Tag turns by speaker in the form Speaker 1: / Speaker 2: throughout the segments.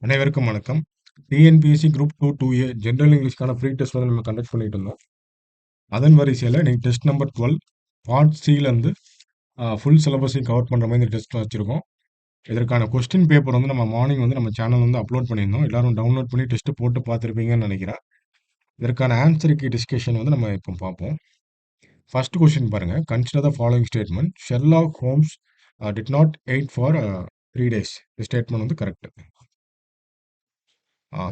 Speaker 1: அனைவருக்கும் வணக்கம். TNPSC group 2 2A general இங்கிலீஷ்க்கான ஃப்ரீ டெஸ்ட் வந்து நம்ம கண்டக்ட் பண்ணிட்டு இருந்தோம். அதன் வரிசையில் இன்னைக்கு டெஸ்ட் நம்பர் 12 பார்ட் சிலேருந்து ஃபுல் சிலபஸையும் கவர் பண்ணுற மாதிரி இந்த டெஸ்ட் வச்சுருக்கோம். இதற்கான கொஸ்டின் பேப்பர் வந்து நம்ம மார்னிங் வந்து நம்ம சேனல் வந்து அப்லோட் பண்ணியிருந்தோம். எல்லாரும் டவுன்லோட் பண்ணி டெஸ்ட் போட்டு பார்த்துருப்பீங்கன்னு நினைக்கிறேன். இதற்கான ஆன்சருக்கு டிஸ்கஷன் வந்து நம்ம இப்போ பார்ப்போம். ஃபர்ஸ்ட் கொஸ்டின் பாருங்க. Consider the following statement. Sherlock Holmes did not eat for 3 days. இந்த ஸ்டேட்மெண்ட் வந்து correct.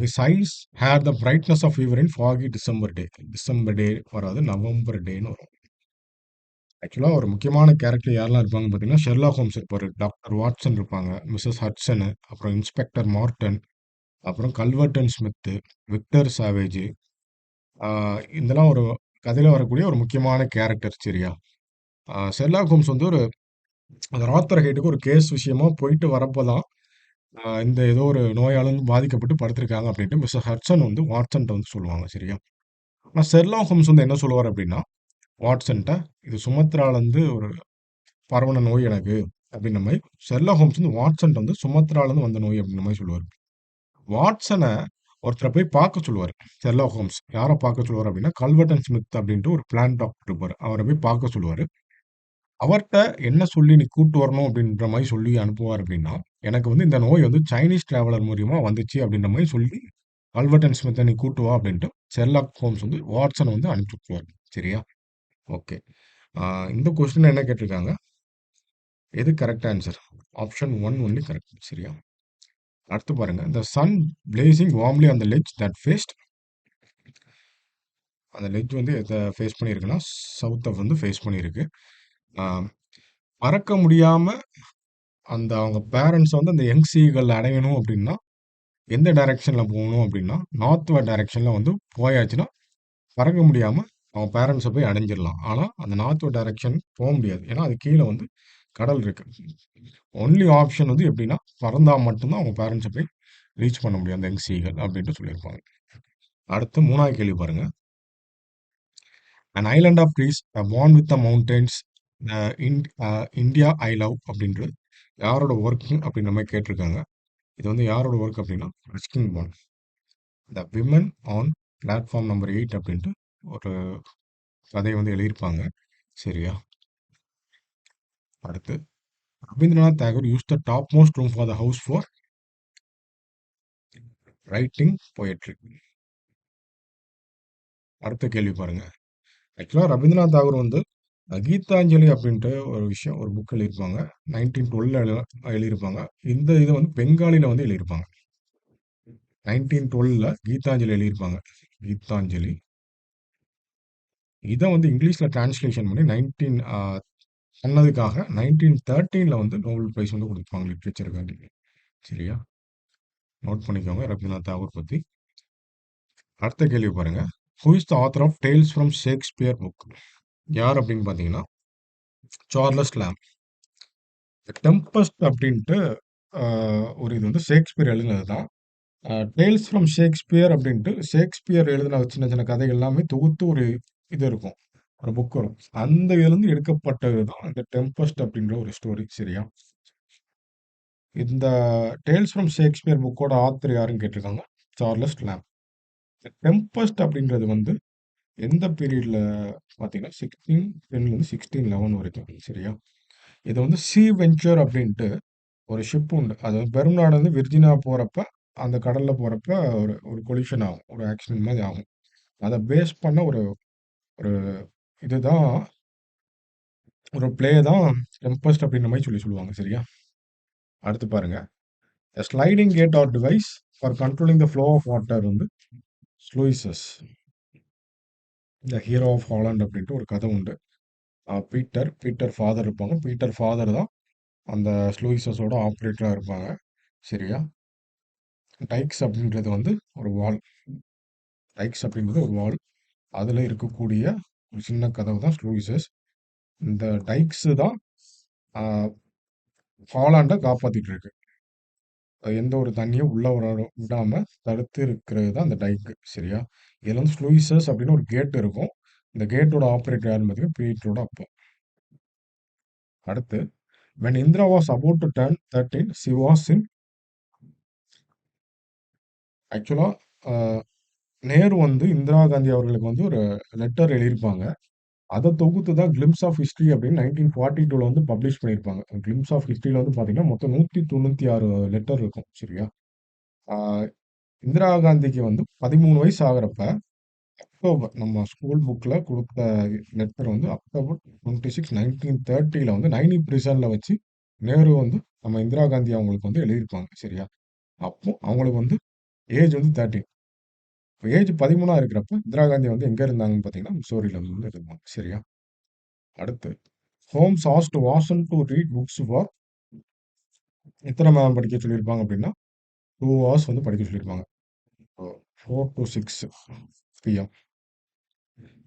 Speaker 1: His eyes had the brightness of fever in foggy December day. December day வராது, நவம்பர் டேன்னு வரும். ஆக்சுவலாக ஒரு முக்கியமான கேரக்டர் யாரெல்லாம் இருப்பாங்க பார்த்தீங்கன்னா, ஷெர்லாக் ஹோம்ஸ் இருப்பார், டாக்டர் வாட்சன் இருப்பாங்க, மிஸ்ஸஸ் ஹட்சனு, அப்புறம் இன்ஸ்பெக்டர் மார்டன், அப்புறம் கல்வர்டன் ஸ்மித்து, விக்டர் சாவேஜ். இதெல்லாம் ஒரு கதையில் வரக்கூடிய ஒரு முக்கியமான கேரக்டர். சரியா? ஷெர்லாக் ஹோம்ஸ் வந்து ஒரு அந்த ஆத்தர் ஹேட்டுக்கு ஒரு கேஸ் விஷயமா போயிட்டு வரப்போ தான் இந்த ஏதோ ஒரு நோயால பாதிக்கப்பட்டு படுத்திருக்காங்க அப்படின்ட்டு மிஸ்ஸஸ் ஹட்சன் வந்து வாட்சன்ட்ட வந்து சொல்லுவாங்க. சரியா? ஆனால் ஷெர்லாக் ஹோம்ஸ் வந்து என்ன சொல்லுவார் அப்படின்னா, வாட்சன்ட்ட இது சுமத்ராலேருந்து ஒரு பரவன நோய் எனக்கு அப்படின்ற மாதிரி ஷெர்லாக் ஹோம்ஸ் வந்து வாட்சன்ட்ட வந்து சுமத்ராலேருந்து வந்த நோய் அப்படின்ற மாதிரி சொல்லுவார். வாட்சனை ஒருத்தரை போய் பார்க்க சொல்லுவார். ஷெர்லாக் ஹோம்ஸ் யாரை பார்க்க சொல்லுவார் அப்படின்னா, கல்வர்டன் ஸ்மித் அப்படின்ட்டு ஒரு பிளான் டாக்டர் இருப்பார். அவரை போய் பார்க்க சொல்லுவார். அவர்கிட்ட என்ன சொல்லி நீ கூட்டு வரணும் அப்படின்ற மாதிரி சொல்லி அனுப்புவார் அப்படின்னா, எனக்கு வந்து இந்த நோய் வந்து சைனீஸ் டிராவலர் மூலியமா வந்துச்சு அப்படின்ற மாதிரி சொல்லி கல்வர்டன் ஸ்மித்தை நீ கூட்டு வா அப்படின்ட்டு ஷெர்லாக் ஹோம்ஸ் வந்து வாட்சனை வந்து அனுப்பிச்சு விட்டுருவார். சரியா? ஓகே. இந்த கொஸ்டின் என்ன கேட்டிருக்காங்க? எது correct answer? Option 1 only correct. சரியா? அடுத்து பாருங்க. The sun blazing warmly on the ledge that faced. அந்த லெட்ஜ் வந்து எதை ஃபேஸ் பண்ணியிருக்குன்னா, சவுத்தை வந்து ஃபேஸ் பண்ணியிருக்கு. ஆஹ் பறக்க முடியாம அந்த அவங்க பேரண்ட்ஸ் வந்து அந்த யங் சீகள் அடையணும் அப்படின்னா எந்த டைரக்ஷன்ல போகணும் அப்படின்னா, நார்த்வர்ட் டைரக்ஷன்ல வந்து போயாச்சுன்னா பறக்க முடியாம அவங்க பேரண்ட்ஸை போய் அடைஞ்சிடலாம். ஆனால் அந்த நார்த்வர்ட் டைரக்ஷன் போக முடியாது. ஏன்னா அது கீழே வந்து கடல் இருக்கு. ஒன்லி ஆப்ஷன் வந்து எப்படின்னா, பறந்தா மட்டும்தான் அவங்க பேரண்ட்ஸை போய் ரீச் பண்ண முடியும் அந்த யங் சீகள் அப்படின்ட்டு சொல்லியிருப்பாங்க. அடுத்து 3வது கேள்வி பாருங்க. an island of trees born with the mountains India I love அப்படின்றது யாரோட ஒர்க் அப்படின்ற மாதிரி கேட்டிருக்காங்க. இது வந்து யாரோட ஒர்க் அப்படின்னா, Ruskin Bond. The women on platform number 8 அப்படின்ட்டு ஒரு கதையை வந்து எழுதியிருப்பாங்க. சரியா? அடுத்து Rabindranath Tagore use the top most room for the house for writing poetry. அடுத்த கேள்வி பாருங்க. ஆக்சுவலாக ரவீந்திரநாத் தாகூர் வந்து கீதாஞ்சலி அப்படின்ட்டு ஒரு விஷயம் ஒரு புக் எழுதியிருப்பாங்க. 1912 எழுதியிருப்பாங்க. இந்த இதை வந்து பெங்காலியில் வந்து எழுதியிருப்பாங்க. 1912 கீதாஞ்சலி எழுதியிருப்பாங்க. கீதாஞ்சலி இதை வந்து இங்கிலீஷில் டிரான்ஸ்லேஷன் பண்ணி 19 சொன்னதுக்காக 1913 வந்து நோபல் பிரைஸ் வந்து கொடுப்பாங்க லிட்ரேச்சருக்காண்டி. சரியா? நோட் பண்ணிக்கோங்க ரவீந்திரநாத் தாகூர் பற்றி. அடுத்த கேள்வி பாருங்க. Who is the author of tales from Shakespeare book? யார் அப்படின்னு பார்த்தீங்கன்னா, சார்லஸ் லாம். டெம்பஸ்ட் அப்படின்ட்டு ஒரு இது வந்து ஷேக்ஸ்பியர் எழுதினது தான். டேல்ஸ் ஃப்ரம் ஷேக்ஸ்பியர் அப்படின்ட்டு ஷேக்ஸ்பியர் எழுதின சின்ன சின்ன கதைகள் எல்லாமே தொகுத்து ஒரு இது இருக்கும், ஒரு புக் வரும். அந்த இதுலேருந்து எடுக்கப்பட்டது தான் இந்த டெம்பஸ்ட் அப்படின்ற ஒரு ஸ்டோரி. சரியா? இந்த டேல்ஸ் ஃப்ரம் ஷேக்ஸ்பியர் புக்கோட ஆத்தர் யாருன்னு கேட்டிருக்காங்க, சார்லஸ் லாம். டெம்பஸ்ட் அப்படின்றது வந்து எந்த பீரியட்ல பார்த்தீங்கன்னா 1610 1611 வரைக்கும். சரியா? இது வந்து சி வெஞ்சர் அப்படின்ட்டு ஒரு ஷிப் உண்டு. அது பெரும்நாடு வந்து விர்ஜினியா போறப்ப அந்த கடல்ல போறப்ப ஒரு ஒரு கொலிஷன் ஆகும், ஒரு ஆக்சிடென்ட் மாதிரி ஆகும். அதை பேஸ் பண்ண ஒரு ஒரு இதுதான், ஒரு பிளே தான் டெம்பஸ்ட் அப்படின்ற மாதிரி சொல்லுவாங்க. சரியா? அடுத்து பாருங்க. Sliding gate or device for controlling the flow of water வந்து sluices. The hero of Holland அப்படின்ட்டு ஒரு கதை உண்டு. பீட்டர் பீட்டர் ஃபாதர் இருப்பாங்க. பீட்டர் ஃபாதர் தான் அந்த ஸ்லூயிசஸோட ஆப்ரேட்டராக இருப்பாங்க. சரியா? டைக்ஸ் அப்படின்றது வந்து ஒரு வால். டைக்ஸ் அப்படின்றது ஒரு வால். அதில் இருக்கக்கூடிய ஒரு சின்ன கதவு தான் ஸ்லூயிசஸ். இந்த டைக்ஸு தான் ஹாலாண்டை காப்பாற்றிட்டு இருக்கு. எந்த ஒரு தண்ணியும் உள்ள விடாம தடுத்து இருக்கிறது தான் அந்த டைக்கு. சரியா? இதுல வந்து ஸ்லூயிசஸ் அப்படின்னு ஒரு கேட் இருக்கும். இந்த கேட்டோட ஆப்ரேட்டர் யாருன்னு பார்த்தீங்கன்னா பீட்டரோட அப்பா. அடுத்து when Indra was about to turn 13 she was in ஆக்சுவலா அ நேரு வந்து இந்திரா காந்தி அவர்களுக்கு வந்து ஒரு லெட்டர் எழுதியிருப்பாங்க. அத தொகுத்து தான் கிளிம்ஸ் ஆஃப் ஹிஸ்டரி அப்படின்னு 1942ல வந்து பப்ளிஷ் பண்ணியிருப்பாங்க. கிளிம்ஸ் ஆஃப் ஹிஸ்டரியில வந்து பார்த்தீங்கன்னா, மொத்தம் 196 லெட்டர் இருக்கும். சரியா? ஆ இந்திரா காந்திக்கு வந்து 13 வயசு ஆகுறப்ப, அக்டோபர் நம்ம ஸ்கூல் புக்ல குடுத்த லெட்டர் வந்து அக்டோபர் 26, 1930ல வந்து நைனி பிரிசன்ல வச்சு நேரு வந்து நம்ம இந்திரா காந்தி அவங்களுக்கு வந்து எழுதியிருப்பாங்க. சரியா? அப்போ அவங்களுக்கு வந்து ஏஜ் வந்து 13. ஏஜ் 13ஆ இருக்கிறப்ப, இந்திரா காந்தி வந்து எங்க இருந்தாங்கன்னு பார்த்தீங்கன்னா, மிசோரில வந்து இருந்தாங்க. சரியா? அடுத்து Holmes asked Watson to read books for எத்தன மணி நேரம் படிக்க சொல்லியிருப்பாங்க அப்படின்னா, 2 ஹவர்ஸ் வந்து படிக்க சொல்லியிருப்பாங்க. ஓ 4 டூ 6 பிஎம்.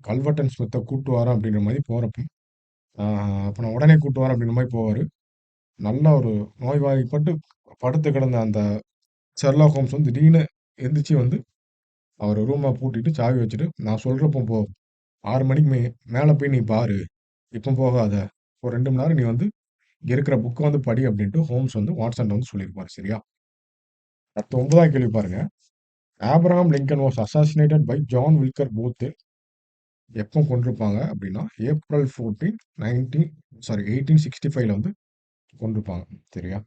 Speaker 1: கல்வர்ட் அண்ட் ஸ்மித்த கூட்டு வரேன் அப்படின்ற மாரி போறப்ப, ஆ அப்ப நான் உடனே கூட்டு வரேன் அப்படின்ற மாரி போவாரு. நல்ல ஒரு நோய்வாய்ப்பட்டு படுத்து கிடந்த அந்த ஷெர்லாக் ஹோம்ஸ் வந்து திடீர்னு எந்திரிச்சு வந்து, அவர் ரூம பூட்டிட்டு சாவி வச்சுட்டு, "நான் சொல்றப்போ போ. 6 மணிக்கு மேல போய் நீ பாரு. இப்ப போகாத. ஒரு 2 மணி நேரம் நீ வந்து இங்க இருக்கிற புக்க வந்து படி" அப்படின்ட்டு ஹோம்ஸ் வந்து வாட்சன்ட்ட வந்து சொல்லியிருப்பாரு. சரியா? அடுத்து 9ஆவது கேள்வி பாருங்க. Abraham Lincoln was assassinated by John Wilkes Booth எப்போ கொண்டிருப்பாங்க அப்படின்னா, ஏப்ரல் 14 1865ல வந்து கொண்டிருப்பாங்க. சரியா?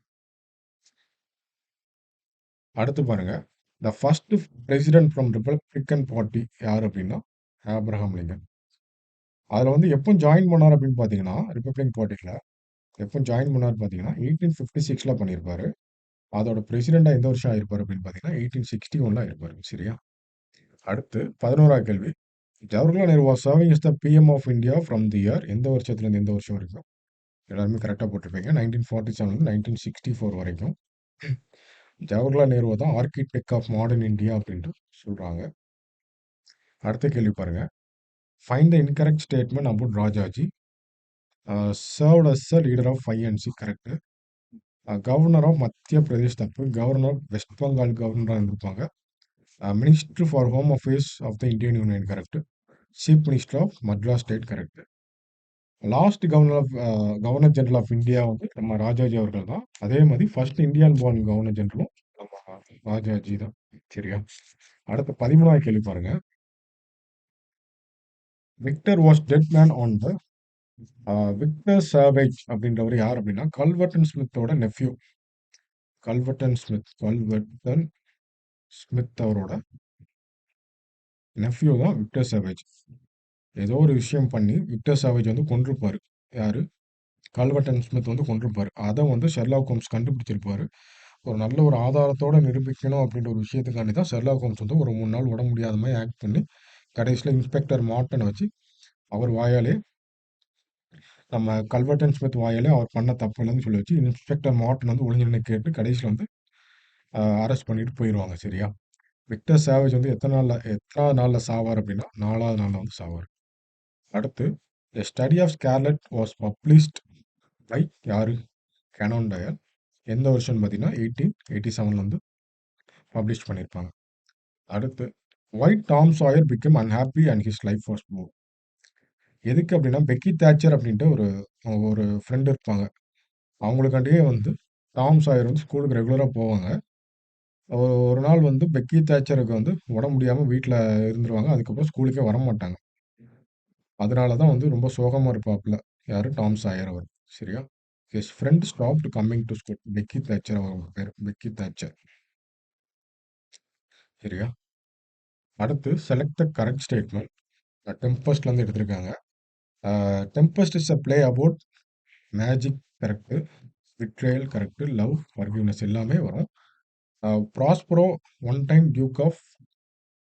Speaker 1: அடுத்து பாருங்க. The first president from Republican party யார் அப்படின்னா, ஆப்ரஹாம் லிங்கன். அதுல வந்து எப்போ ஜாயின் பண்ணார் அப்படின்னு பார்த்தீங்கன்னா, ரிபப்ளிக் பார்ட்டில எப்போ ஜாயின் பண்ணார் பார்த்தீங்கன்னா, 1856ல பண்ணியிருப்பாரு. அதோட பிரசிடென்ட்டா எந்த வருஷம் ஆயிருப்பாரு அப்படின்னு பார்த்தீங்கன்னா, 1861ல ஆயிருப்பாரு. சரியா? அடுத்து 11ஆவது கேள்வி. Jawaharlal Nehru was serving as the PM of India from the year எந்த வருஷத்துலேருந்து எந்த வருஷம் வரைக்கும்? எல்லாருமே கரெக்ட்டா போட்டிருப்பீங்க. 1947லேருந்து 1964 வரைக்கும். ஜவஹர்லால் நேருவ தான் ஆர்க்கிடெக்ட் ஆஃப் மாடர்ன் இந்தியா அப்படின்ட்டு சொல்றாங்க. அடுத்த கேள்வி பாருங்க. Find the incorrect statement about Rajaji. Served as a leader of INC correct. Governor of Madhya Pradesh தப்பு. கவர்னர் ஆஃப் வெஸ்ட் பெங்கால் கவர்னரா இருந்திருப்பாங்க. Minister for home affairs of the Indian union correct. Chief minister of Madras state correct. Last governor general of India வந்து நம்ம ராஜாஜி அவர்கள் தான். அதே மாதிரி first Indian born governor ஜெனரலும் நம்ம ராஜாஜி தான். சரியா? அடுத்த 13வது கேள்வி பாருங்க. Victor was dead man on the Victor Savage அப்படின்றவர் யார் அப்படின்னா, கல்வர்டன் ஸ்மித்தோட நெஃப்யூ. கல்வர்டன் ஸ்மித் அவரோட நெஃப்யூ தான் விக்டர் சாவேஜ். ஏதோ ஒரு விஷயம் பண்ணி விக்டர் சாவேஜ் வந்து கொன்றுப்பாரு. யாரு? கல்வர்டன் ஸ்மித் வந்து கொன்றுப்பாரு. அத வந்து ஷெர்லாக் ஹோம்ஸ் கண்டுபிடிச்சிருப்பாரு. ஒரு நல்ல ஒரு ஆதாரத்தோட நிரூபிக்கணும் அப்படின்ற ஒரு விஷயத்துக்காண்டி தான் ஷெர்லாக் ஹோம்ஸ் வந்து ஒரு 3 நாள் உடம்பு முடியாத மாரி ஆக்ட் பண்ணி, கடைசியில இன்ஸ்பெக்டர் மார்ட்டன வச்சு, அவர் வாயாலே நம்ம கல்வர்டன் ஸ்மித் வாயாலே அவர் பண்ண தப்பு இல்லன்னு சொல்லி வச்சு, இன்ஸ்பெக்டர் மார்ட்டின் வந்து ஒளிஞ்சு நின்னு கேட்டு கடைசியில வந்து அரெஸ்ட் பண்ணிட்டு போயிருவாங்க. சரியா? விக்டர் சாவேஜ் வந்து எத்தனாவது நாள்ல சாவார் அப்படின்னா, 4வது நாள்ல வந்து சாவாரு. அடுத்து, a study of scarlet was published by யாரு? Conan Doyle. எந்த வருஷம்னு பார்த்தீங்கன்னா, 1887ல வந்து பப்ளிஷ் பண்ணியிருப்பாங்க. அடுத்து, why Tom Sawyer become unhappy and his life was bore. எதுக்கு அப்படின்னா, பெக்கி தாட்சர் அப்படின்ட்டு ஒரு ஒரு ஃப்ரெண்ட் இருப்பாங்க. அவங்களுக்காண்டியே வந்து டாம் சாயர் வந்து ஸ்கூலுக்கு ரெகுலரா போவாங்க. ஒரு ஒரு நாள் வந்து பெக்கி தாட்சருக்கு வந்து உடம்பு முடியாம வீட்ல இருந்துருவாங்க. அதுக்கப்புறம் ஸ்கூலுக்கே வரமாட்டாங்க. அதனால தான் வந்து ரொம்ப சோகமா இருப்பாப்புல. யாரு? டாம் சாயர் அவர். சரியா? His friend stopped coming to school. Becky Thatcher அவங்க பேரு. Becky Thatcher. சரியா? அடுத்து செலக்ட் த கரெக்ட் ஸ்டேட்மெண்ட். டெம்பஸ்ட்லேருந்து எடுத்திருக்காங்க. Tempest is a play about magic correct. Betrayal correct. Love, forgiveness எல்லாமே வரும். Prospero one time duke of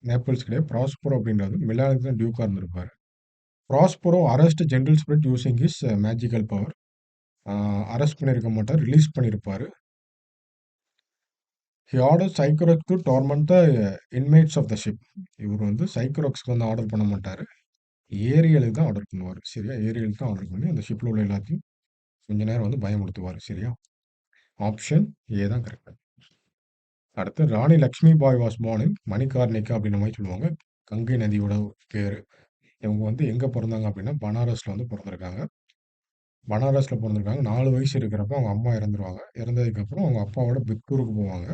Speaker 1: Naples கிடையாது. Prospero அப்படின்றது மிலானுக்கு தான் டியூக்கா இருந்திருப்பாரு. Prospero arrest general spirit using his magical power. Arrest பண்ணியிருக்க மாட்டார். ரிலீஸ் பண்ணியிருப்பாரு. He order சைக்ரோக் to torment the inmates of the ship. இவர் வந்து சைக்ரோக்ஸ்க்கு வந்து ஆர்டர் பண்ண மாட்டாரு. ஏரியலுக்கு தான் ஆர்டர் பண்ணுவாரு. சரியா? ஏரியலுக்கு தான் ஆர்டர் பண்ணி அந்த ஷிப்ல உள்ள எல்லாத்தையும் கொஞ்ச நேரம் வந்து பயமுறுத்துவாரு. சரியா? ஆப்ஷன் ஏ தான் கரெக்ட். அடுத்து Rani Lakshmi Bai was born in Manikarnika அப்படின்ற மாதிரி சொல்லுவாங்க. கங்கை நதியோட பேரு. இவங்க வந்து எங்க பொறந்தாங்க அப்படின்னா, பனாரஸ்ல வந்து பொறந்திருக்காங்க. பனாரஸ்ல பொறந்திருக்காங்க. 4 வயசு இருக்கிறப்ப அவங்க அம்மா இறந்துருவாங்க. இறந்ததுக்கப்புறம் அவங்க அப்பாவோட பித்தூருக்கு போவாங்க.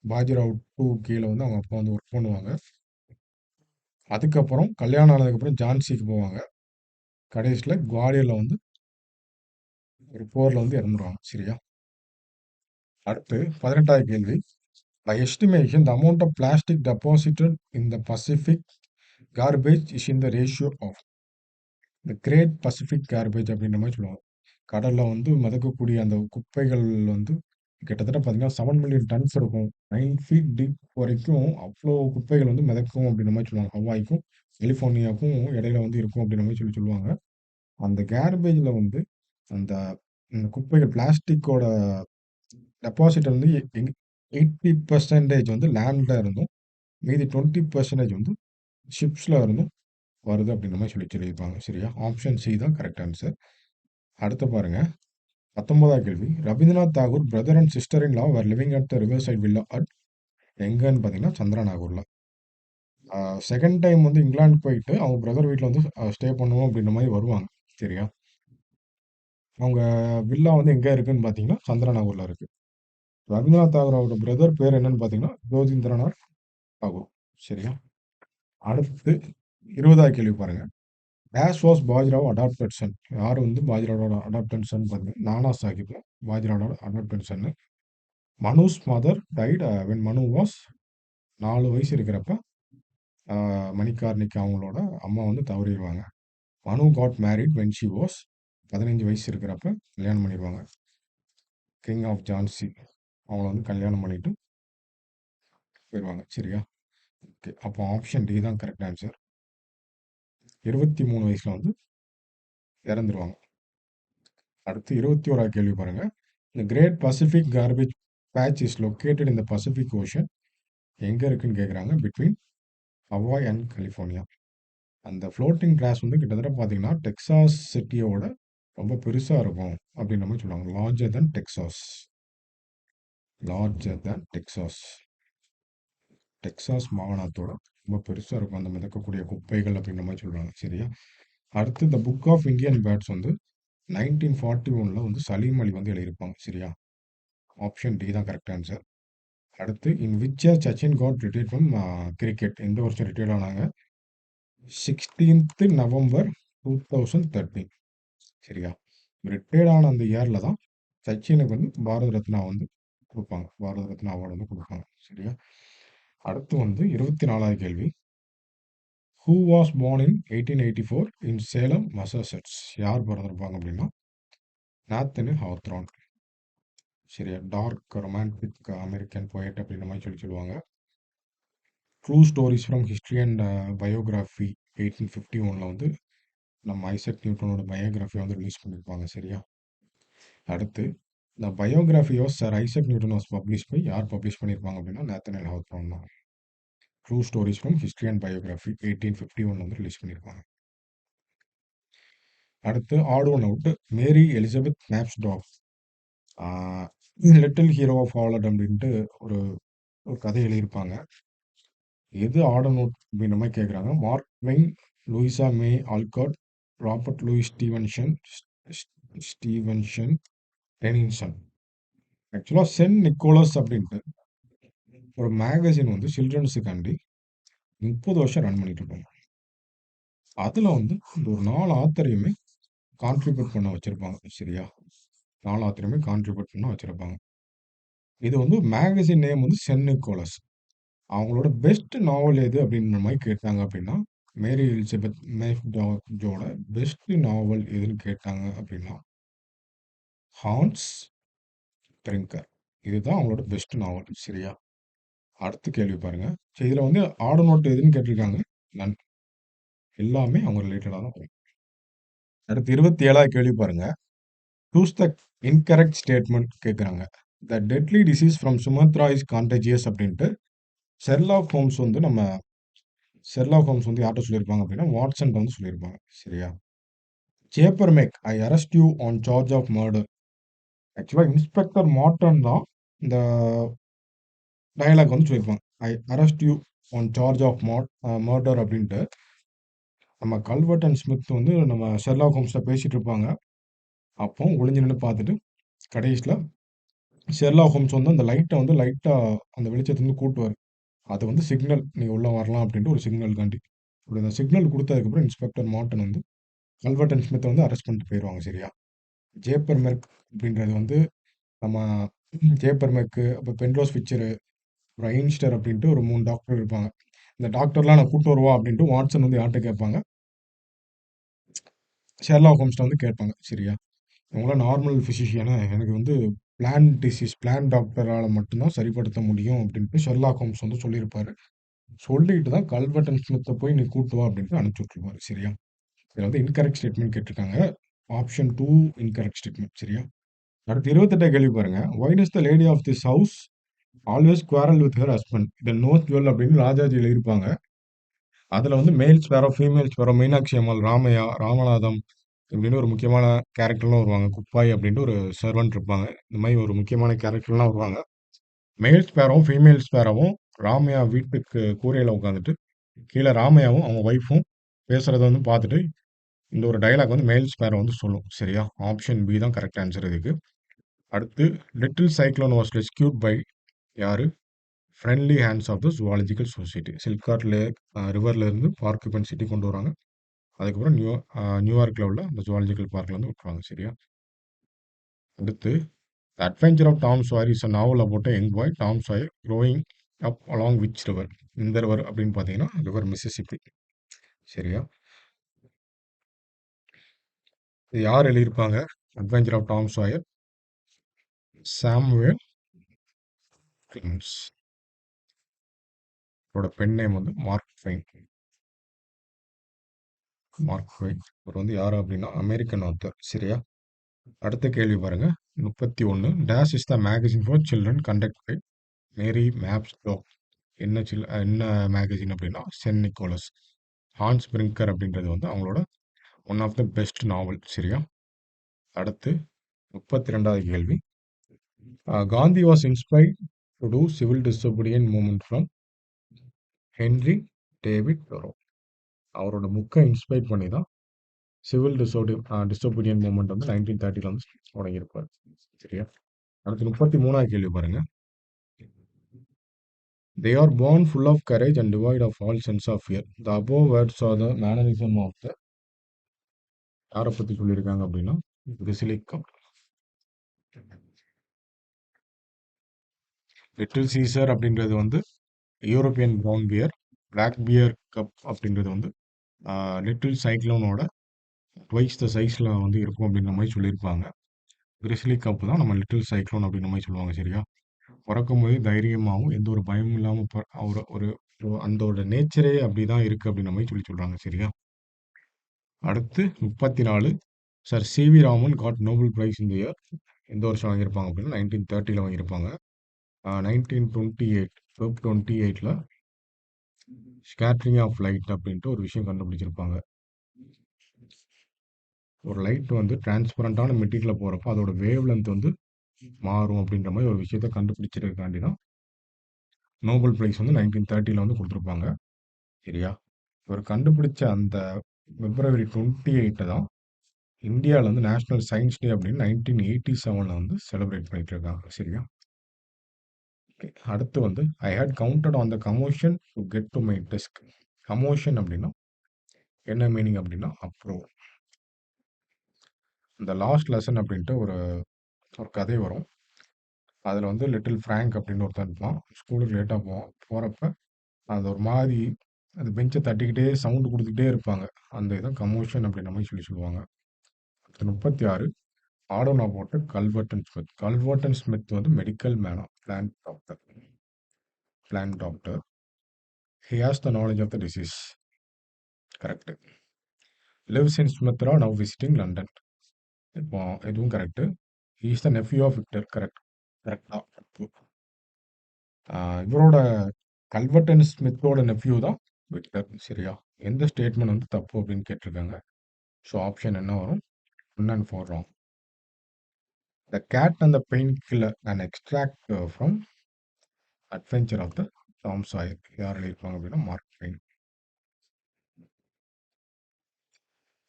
Speaker 1: பாஜிராவ் 2 கீழ வந்து அவங்க அப்பா வந்து ஒர்க் பண்ணுவாங்க. அதுக்கப்புறம் கல்யாணம் ஆனதுக்கப்புறம் ஜான்சிக்கு போவாங்க. கடைசியில குவாலியர்ல வந்து ஒரு போர்ல வந்து இறந்துருவாங்க. சரியா? அடுத்து 18வது கேள்வி. By estimation, the amount of plastic deposited in the Pacific garbage is in the ratio of the Great Pacific Garbage அப்படின்ற மாதிரி சொல்லுவாங்க. கடல்ல வந்து மிதக்கக்கூடிய அந்த குப்பைகள் வந்து கிட்டத்தட்ட பார்த்தீங்கன்னா 7 மில்லியன் டன்ஸ் இருக்கும். 9 ஃபீட் டீப் வரைக்கும் அவ்வளோ குப்பைகள் வந்து மிதக்கும் அப்படின்ற மாதிரி சொல்லுவாங்க. ஹவாய்க்கும் கலிஃபோர்னியாவுக்கும் இடையில வந்து இருக்கும் அப்படின்ற மாதிரி சொல்லுவாங்க. அந்த கேர்பேஜ்ல வந்து அந்த இந்த குப்பைகள் பிளாஸ்டிக்கோட டெபாசிட் வந்து 80% வந்து லேண்ட்ல இருந்தும் மீதி 20% வந்து ஷிப்ஸ்ல இருந்தும் வருது அப்படின்ற மாதிரி சொல்லியிருப்பாங்க. சரியா? ஆப்ஷன் சி தான் கரெக்ட் ஆன்சர். அடுத்து பாருங்க 19வது கேள்வி. Rabindranath Tagore brother and sister in law were living at the river side villa at எங்கன்னு பார்த்தீங்கன்னா சந்திரநாகூர்ல. செகண்ட் டைம் வந்து இங்கிலாந்து போயிட்டு அவங்க பிரதர் வீட்டில் வந்து ஸ்டே பண்ணுவோம் அப்படின்ற மாதிரி வருவாங்க. சரியா? அவங்க வில்லா வந்து எங்கே இருக்குன்னு பார்த்தீங்கன்னா சந்திரநாகூர்ல இருக்கு. ரவீந்திரநாத் தாகூரோட பிரதர் பேர் என்னன்னு பார்த்தீங்கன்னா ஜோதிந்திரநாத் தாகூர். சரியா? அடுத்து 20வது கேள்வி பாருங்க. Dash was Bajirao adopted son. யார் வந்து பாஜிராவோட அடாப்டட் சன் பார்த்தீங்கன்னா நானா சாஹிப் பாஜிராவோட adopted son. Manu's mother died when Manu was 4 வயசு இருக்கிறப்ப மணிகார்னிக் அவங்களோட அம்மா வந்து தவறிடுவாங்க. Manu got married when she was 15 வயசு இருக்கிறப்ப கல்யாணம் பண்ணிடுவாங்க. கிங் ஆஃப் ஜான்சி அவங்கள வந்து கல்யாணம் பண்ணிட்டு போயிடுவாங்க. சரியா? ஓகே, அப்போ ஆப்ஷன் டி தான் கரெக்ட் ஆன்சர். 23 வயசுல வந்து இறந்துருவாங்க. அடுத்து 21வது கேள்வி பாருங்க. இந்த great Pacific garbage patch is located in the Pacific ocean எங்கே இருக்குன்னு கேட்குறாங்க. Between Hawaii and California. அந்த ஃப்ளோட்டிங் கிராஸ் வந்து கிட்டத்தட்ட பார்த்தீங்கன்னா டெக்சாஸ் சிட்டியோட ரொம்ப பெருசாக இருக்கும் அப்படின்ற மாதிரி சொல்லுவாங்க. Larger than Texas. Larger than Texas. Texas மாகாணத்தோட ரொம்ப பெருசாக இருக்கும் அந்த மிதக்கக்கூடிய குப்பைகள் அப்படின்ற மாதிரி சொல்கிறாங்க. சரியா? அடுத்து the book of Indian birds வந்து 1941 வந்து சலீம் அலி வந்து எழுதியிருப்பாங்க. சரியா? ஆப்ஷன் டி தான் கரெக்ட் ஆன்சர். அடுத்து in which year Sachin got retired from cricket எந்த வருஷம் ரிட்டையர்ட் ஆனாங்க? 16th November 2013. சரியா? ரிட்டையர்ட் ஆன அந்த இயரில் தான் சச்சினுக்கு வந்து பாரத ரத்னா வந்து கொடுப்பாங்க. பாரத ரத்னா அவார்டு வந்து கொடுப்பாங்க. சரியா? அடுத்து வந்து 24வது கேள்வி. ஹூ வாஸ் born in 1884 இன் சேலம் மசாசட்ஸ். யார் பிறந்திருப்பாங்க அப்படின்னா நாத்தனில் ஹாவ்த்ரான். சரியா? டார்க் ரொமான்டிக் அமெரிக்கன் போயட் அப்படின்ற மாதிரி சொல்லுவாங்க. True stories from history and biography 1851 வந்து நம்ம ஐசக் நியூட்டனோட பயோகிராஃபி வந்து ரிலீஸ் பண்ணியிருப்பாங்க. சரியா? அடுத்து the biography of sir Isaac Newton was publish by யார் பப்ளிஷ் பண்ணியிருப்பாங்க அப்படின்னா நேத்தனியல் ஹாவ்த்ரான் தான். True stories from history and biography 1851 வந்து ரிலீஸ் பண்ணியிருப்பாங்க. அடுத்து odd one out. Mary Elizabeth Mapes Dodge little hero of Haarlem அப்படின்ட்டு ஒரு ஒரு கதை எழுதியிருப்பாங்க. எது ஆட் ஒன் அவுட் அப்படின்ற மாதிரி கேட்குறாங்க. மார்க் ட்வைன், லூயிசா மே ஆல்காட், ராபர்ட் லூயிஸ் ஸ்டீவன்சன் டெனின்சன். ஆக்சுவலாக சென்ட் நிக்கோலஸ் அப்படின்ட்டு ஒரு மேகசின் வந்து சில்ட்ரன்ஸுக்காண்டி 30 வருஷம் ரன் பண்ணிட்டு இருப்பாங்க. அதில் வந்து இந்த ஒரு 4 ஆத்தரையுமே கான்ட்ரிபியூட் பண்ண வச்சுருப்பாங்க. சரியா? 4 ஆத்தரையுமே கான்ட்ரிபியூட் பண்ண வச்சுருப்பாங்க. இது வந்து மேகசின் நேம் வந்து சென்ட் நிக்கோலஸ். அவங்களோட பெஸ்ட் நாவல் எது அப்படின்ற மாதிரி கேட்டாங்க அப்படின்னா மேரி எலிசபெத் மேஃப்டாக்ஜோட பெஸ்ட் நாவல் எதுன்னு கேட்டாங்க அப்படின்னா ஹான்ஸ் ட்ரிங்கர். இதுதான் அவங்களோட பெஸ்ட் நாவல். சரியா? அடுத்த கேள்வி பாருங்க. சரி, இதில் வந்து ஆட நோட் எதுன்னு கேட்டிருக்காங்க. நன் எல்லாமே அவங்க ரிலேட்டடாக தான் வரும். அடுத்து 27வது கேள்வி பாருங்க. சூஸ் த இன்கரெக்ட் ஸ்டேட்மெண்ட் கேட்குறாங்க. The deadly disease from Sumatra is contagious அப்படின்ட்டு ஷெர்லாக் ஹோம்ஸ் வந்து யார்கிட்ட சொல்லியிருப்பாங்க அப்படின்னா வாட்சன் வந்து சொல்லியிருப்பாங்க. சரியா? சேப்பர் மேக் I arrest you on charge of murder. ஆக்சுவலாக இன்ஸ்பெக்டர் மார்டன் தான் இந்த டயலாக் வந்து சொல்லியிருப்பாங்க. I arrest you on charge of murder அப்படின்ட்டு நம்ம கல்வர்ட் அண்ட் ஸ்மித் வந்து நம்ம ஷெர்லாக் ஹோம்ஸில் பேசிகிட்டு இருப்பாங்க. அப்போ ஒளிஞ்சு நின்று பார்த்துட்டு கடைசியில் ஷெர்லாக் ஹோம்ஸ் வந்து அந்த லைட்ட வந்து லைட்டா அந்த வெளிச்சத்த வந்து கூட்டுவாரு. அது வந்து சிக்னல். நீங்க உள்ள வரலாம் அப்டின்ட்டு ஒரு சிக்னல்காண்டி. அப்படி அந்த சிக்னல் குடுத்ததுக்கப்புறம் இன்ஸ்பெக்டர் மார்டன் வந்து கல்வர்ட் அண்ட் ஸ்மித்த வந்து அரெஸ்ட் பண்ணிட்டு போயிருவாங்க சரியா? ஜேப்பர் மெர்க் அப்படின்றது வந்து நம்ம ஜேப்பர் மெர்க்கு, அப்புறம் பென்ரோஸ் ஃபிட்சரு, அப்புறம் ஐன்ஸ்டர் அப்படின்ட்டு ஒரு 3 டாக்டர் இருப்பாங்க. இந்த டாக்டர்லாம் நான் கூட்டு வரவா? அப்படின்ட்டு வாட்சன் வந்து யார்ட்ட கேட்பாங்க? ஷெர்லாக் ஹோம்ஸ்ட்ட வந்து கேட்பாங்க. சரியா? இவங்கலாம் நார்மல் பிசிஷியனா எனக்கு வந்து பிளான் டாக்டரால மட்டும் தான் சரிப்படுத்த முடியும் அப்படின்ட்டு ஷெர்லாக் ஹோம்ஸ் வந்து சொல்லியிருப்பாரு. சொல்லிட்டு தான் கல்வர்ட் அண்ட் ஸ்மித்த போய் நீ கூட்டு வா அப்படின்ட்டு அனுப்பிச்சு விட்டுருப்பாரு. சரியா? இதுல வந்து இன்கரெக்ட் ஸ்டேட்மெண்ட் கேட்டிருக்காங்க. Option 2 incorrect statement. சரியா? அடுத்து 28 கேள்வி பாருங்க. Why does the lady of this house always quarrel with her husband? The nose jewel அப்படின்னு ராஜாஜி எழுதியிருப்பாங்க. அதுல வந்து male sparrow, female sparrow, Meenakshi Ammal, Ramaiya, Ramanatham இப்படின்னு ஒரு முக்கியமான கேரக்டர்லாம் வருவாங்க. குப்பாய் அப்படின்ட்டு ஒரு சர்வன்ட் இருப்பாங்க. இந்த மாதிரி ஒரு முக்கியமான கேரக்டர்லாம் வருவாங்க. மேல் ஸ்பேரோவும் ஃபீமேல் ஸ்பேரோவும் ராமையா வீட்டுக்கு கூரையில உட்காந்துட்டு கீழே ராமையாவும் அவங்க ஒய்ஃபும் பேசுறத வந்து பார்த்துட்டு இந்த ஒரு டயலாக் வந்து மேல் ஸ்பேரோ வந்து சொல்லும். சரியா? ஆப்ஷன் பி தான் கரெக்ட் ஆன்சர் இதுக்கு. அடுத்து little cyclone was rescued by யாரு? Friendly hands of the zoological society. Silcott lake ரிவர்ல இருந்து பார்க்கிபன் சிட்டி கொண்டு வராங்க. அதுக்கப்புறம் நியூயார்க்ல உள்ள அந்த ஜுவாலஜிக்கல் பார்க்ல வந்து விட்டுருவாங்க. சரியா? அடுத்து The Adventure of Tom Sawyer is a novel about a young boy, Tom Sawyer, growing up along which river? இந்த river அப்படின்னு பார்த்தீங்கன்னா ரிவர் மிசிசிப்பி. சரியா? இது யார் எழுதியிருப்பாங்க? Adventure of Tom Sawyer. Samuel Clemens. அவரோட பென் நேம் வந்து மார்க் ஃபைன். Mark Twain. அவர் வந்து யார் அப்படின்னா அமெரிக்கன் ஆத்தர். சரியா? அடுத்த கேள்வி பாருங்க. 31. Dash is the magazine for children conduct by Mary Mapes Dodge. என்ன மேகசின் அப்படின்னா சென்ட் நிக்கோலஸ். ஹான்ஸ் பிரிங்கர் அப்படின்றது வந்து அவங்களோட one of the best novel. சரியா? அடுத்து 32வது கேள்வி. Gandhi was inspired to do civil disobedient movement from Henry David Thoreau. அவரோட புக்கை இன்ஸ்பைர் பண்ணி தான் சிவில் டிசோபீடியன்ட் மூவ்மெண்ட் வந்து 1930 வந்து தொடங்கியிருப்பார். சரியா? அடுத்து 33வது கேள்வி பாருங்க. They are born full of courage and devoid of all sense of fear. The above words are the mannerism of the யாரை பத்தி சொல்லியிருக்காங்க அப்படின்னா கிரிசிலி கப். லிட்டில் சீசர் அப்படின்றது வந்து European brown bear. Black bear cub அப்படின்றது வந்து லிட்டில் சைக்ளோனோட ட்வைஸ் த சைஸில் வந்து இருக்கும் அப்படின்ற மாதிரி சொல்லியிருப்பாங்க. கிரிஸ்லி கப் தான் நம்ம லிட்டில் சைக்ளோன் அப்படின்ற மாதிரி சொல்லுவாங்க. சரியா? பிறக்கும்போது தைரியமாகவும் எந்த ஒரு பயமும் இல்லாமல் ஒரு ஒரு அந்தோட நேச்சரே அப்படிதான் இருக்கு அப்படின்ற மாதிரி சொல்றாங்க. சரியா? அடுத்து 34. Sir CV Raman got Nobel prize இந்த இயர். எந்த வருஷம் வாங்கியிருப்பாங்க அப்படின்னா 1930 வாங்கியிருப்பாங்க. 1928 ஃபெப் 28ல ஸ்கேட்டரிங் ஆஃப் லைட் அப்படின்ட்டு ஒரு விஷயம் கண்டுபிடிச்சிருப்பாங்க. ஒரு லைட் வந்து டிரான்ஸ்பரண்டான மெட்டீரியலில் போகிறப்போ அதோட வேவ் லென்த் வந்து மாறும் அப்படின்ற மாதிரி ஒரு விஷயத்த கண்டுபிடிச்சிருக்காண்டி தான் நோபல் பிரைஸ் வந்து 1930 வந்து கொடுத்துருப்பாங்க. சரியா? இவர் கண்டுபிடிச்ச அந்த பிப்ரவரி 28 தான் இந்தியாவில் வந்து நேஷனல் சயின்ஸ் டே அப்படின்னு 1987 வந்து செலிப்ரேட் பண்ணிட்டு இருக்காங்க. சரியா? ஓகே. அடுத்து வந்து I had counted on the commotion to get to my desk. Commotion அப்படின்னா என்ன மீனிங் அப்படின்னா அப்ரூவ். இந்த லாஸ்ட் லெசன் அப்படின்ட்டு ஒரு ஒரு கதை வரும். அதில் வந்து லிட்டில் ஃப்ராங்க் அப்படின்னு ஒருத்தன் இருப்பான். ஸ்கூலுக்கு லேட்டாக போவான். போகிறப்ப அது ஒரு மாதிரி அந்த பெஞ்சை தட்டிக்கிட்டே சவுண்டு கொடுத்துக்கிட்டே இருப்பாங்க. அந்த இதான் கமோஷன் அப்படின்ற மாதிரி சொல்லுவாங்க. 36. ஆடோனா போட்டு கல்வர்டன் ஸ்மித். கல்வர்டன் ஸ்மித் வந்து மெடிக்கல் மேனா, plant doctor. Plant doctor. He has the knowledge of the disease. Correct. Lives in Sumatra, now visiting London. இப்போ இதுவும் correct. He is the nephew of Victor. Correct. கரெக்டா? இவரோட கல்வர்டன் ஸ்மித்தோட nephew தான் Victor. சரியா? எந்த ஸ்டேட்மெண்ட் வந்து தப்பு அப்படின்னு கேட்டிருக்காங்க. ஸோ ஆப்ஷன் என்ன வரும்? 1 and 4 wrong. The cat and the painkiller an extract from adventure of the Tom சாயர். யார் எழுதியிருப்பாங்க அப்படின்னா மார்க் ட்வைன்.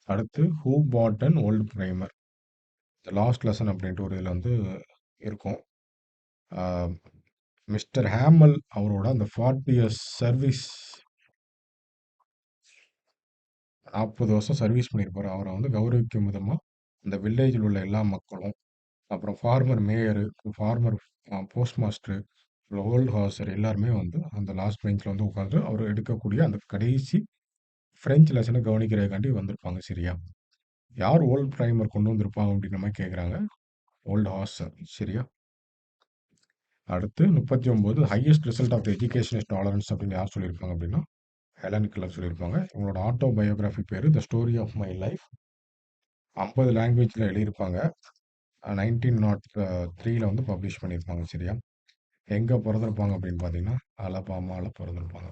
Speaker 1: அடுத்து who pot an old primer. The last lesson அப்படின்ட்டு ஒரு இதில் வந்து இருக்கும். மிஸ்டர் ஹேமல் அவரோட அந்த 40 இயர்ஸ் சர்வீஸ் 40 வருஷம் சர்வீஸ் பண்ணியிருப்பாரு. அவர வந்து கௌரவிக்கும் விதமா, அந்த வில்லேஜில் உள்ள எல்லா மக்களும், அப்புறம் former mayor, former post master, old Hauser எல்லாருமே வந்து அந்த லாஸ்ட் பெஞ்ச்ல வந்து உட்கார்ந்து அவர் எடுக்கக்கூடிய அந்த கடைசி ஃப்ரெஞ்ச் லெசன கவனிக்கிறதுக்காண்டி வந்திருப்பாங்க. சரியா? யார் ஓல்ட் பிரைமர் கொண்டு வந்திருப்பாங்க அப்படின்ற மாரி கேட்குறாங்க. Old Hauser. சரியா? அடுத்து 39 highest result of the education is tolerance அப்படின்னு யார் சொல்லியிருப்பாங்க அப்படின்னா, ஹெலன் கெல்லர் சொல்லியிருப்பாங்க. இவங்களோட ஆட்டோபயோகிராஃபி பேரு the story of my life. 50 லாங்குவேஜ்ல எழுதியிருப்பாங்க. 1903ல வந்து பப்ளிஷ் பண்ணியிருப்பாங்க. சரியா? எங்க பொறந்திருப்பாங்க அப்படின்னு பார்த்தீங்கன்னா, அலபாமால பொறந்திருப்பாங்க.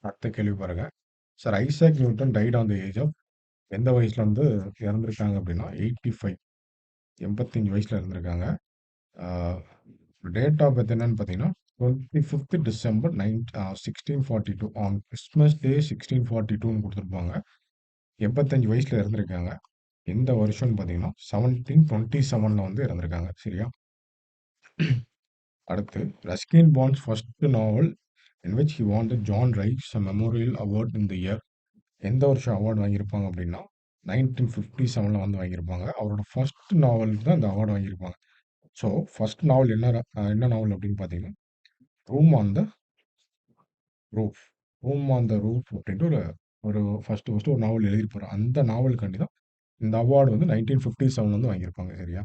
Speaker 1: அடுத்த கேள்வி பாருங்க. Sir Isaac Newton died at the age of எந்த வயசுல வந்து இறந்திருக்காங்க அப்படின்னா 85 85 வயசுல இருந்திருக்காங்க. டேட் ஆஃப் பர்த் என்னன்னு பார்த்தீங்கன்னா 25th December 1642 on Christmas day 1642ன்னு கொடுத்துருப்பாங்க. 85 வயசுல இருந்திருக்காங்க. எந்த வருஷம்னு பார்த்தீங்கன்னா 1727ல வந்து இறந்திருக்காங்க. சரியா? அடுத்து Ruskin Bond's first novel in which he won the John Rice Memorial Award in the year. எந்த வருஷம் அவார்டு வாங்கியிருப்பாங்க அப்படின்னா 1957ல் வந்து வாங்கியிருப்பாங்க. அவரோட ஃபர்ஸ்ட் நாவலுக்கு தான் இந்த அவார்டு வாங்கியிருப்பாங்க. ஸோ ஃபர்ஸ்ட் நாவல் என்ன நாவல் அப்படின்னு பார்த்தீங்கன்னா room on the roof room on the roof அப்படின்ட்டு ஒரு ஒரு ஃபர்ஸ்ட் ஒரு நாவல் எழுதியிருப்பாரு. அந்த நாவலுக்காண்டி தான் இந்த அவார்டு வந்து 1957 வந்து வாங்கியிருப்பாங்க. சரியா?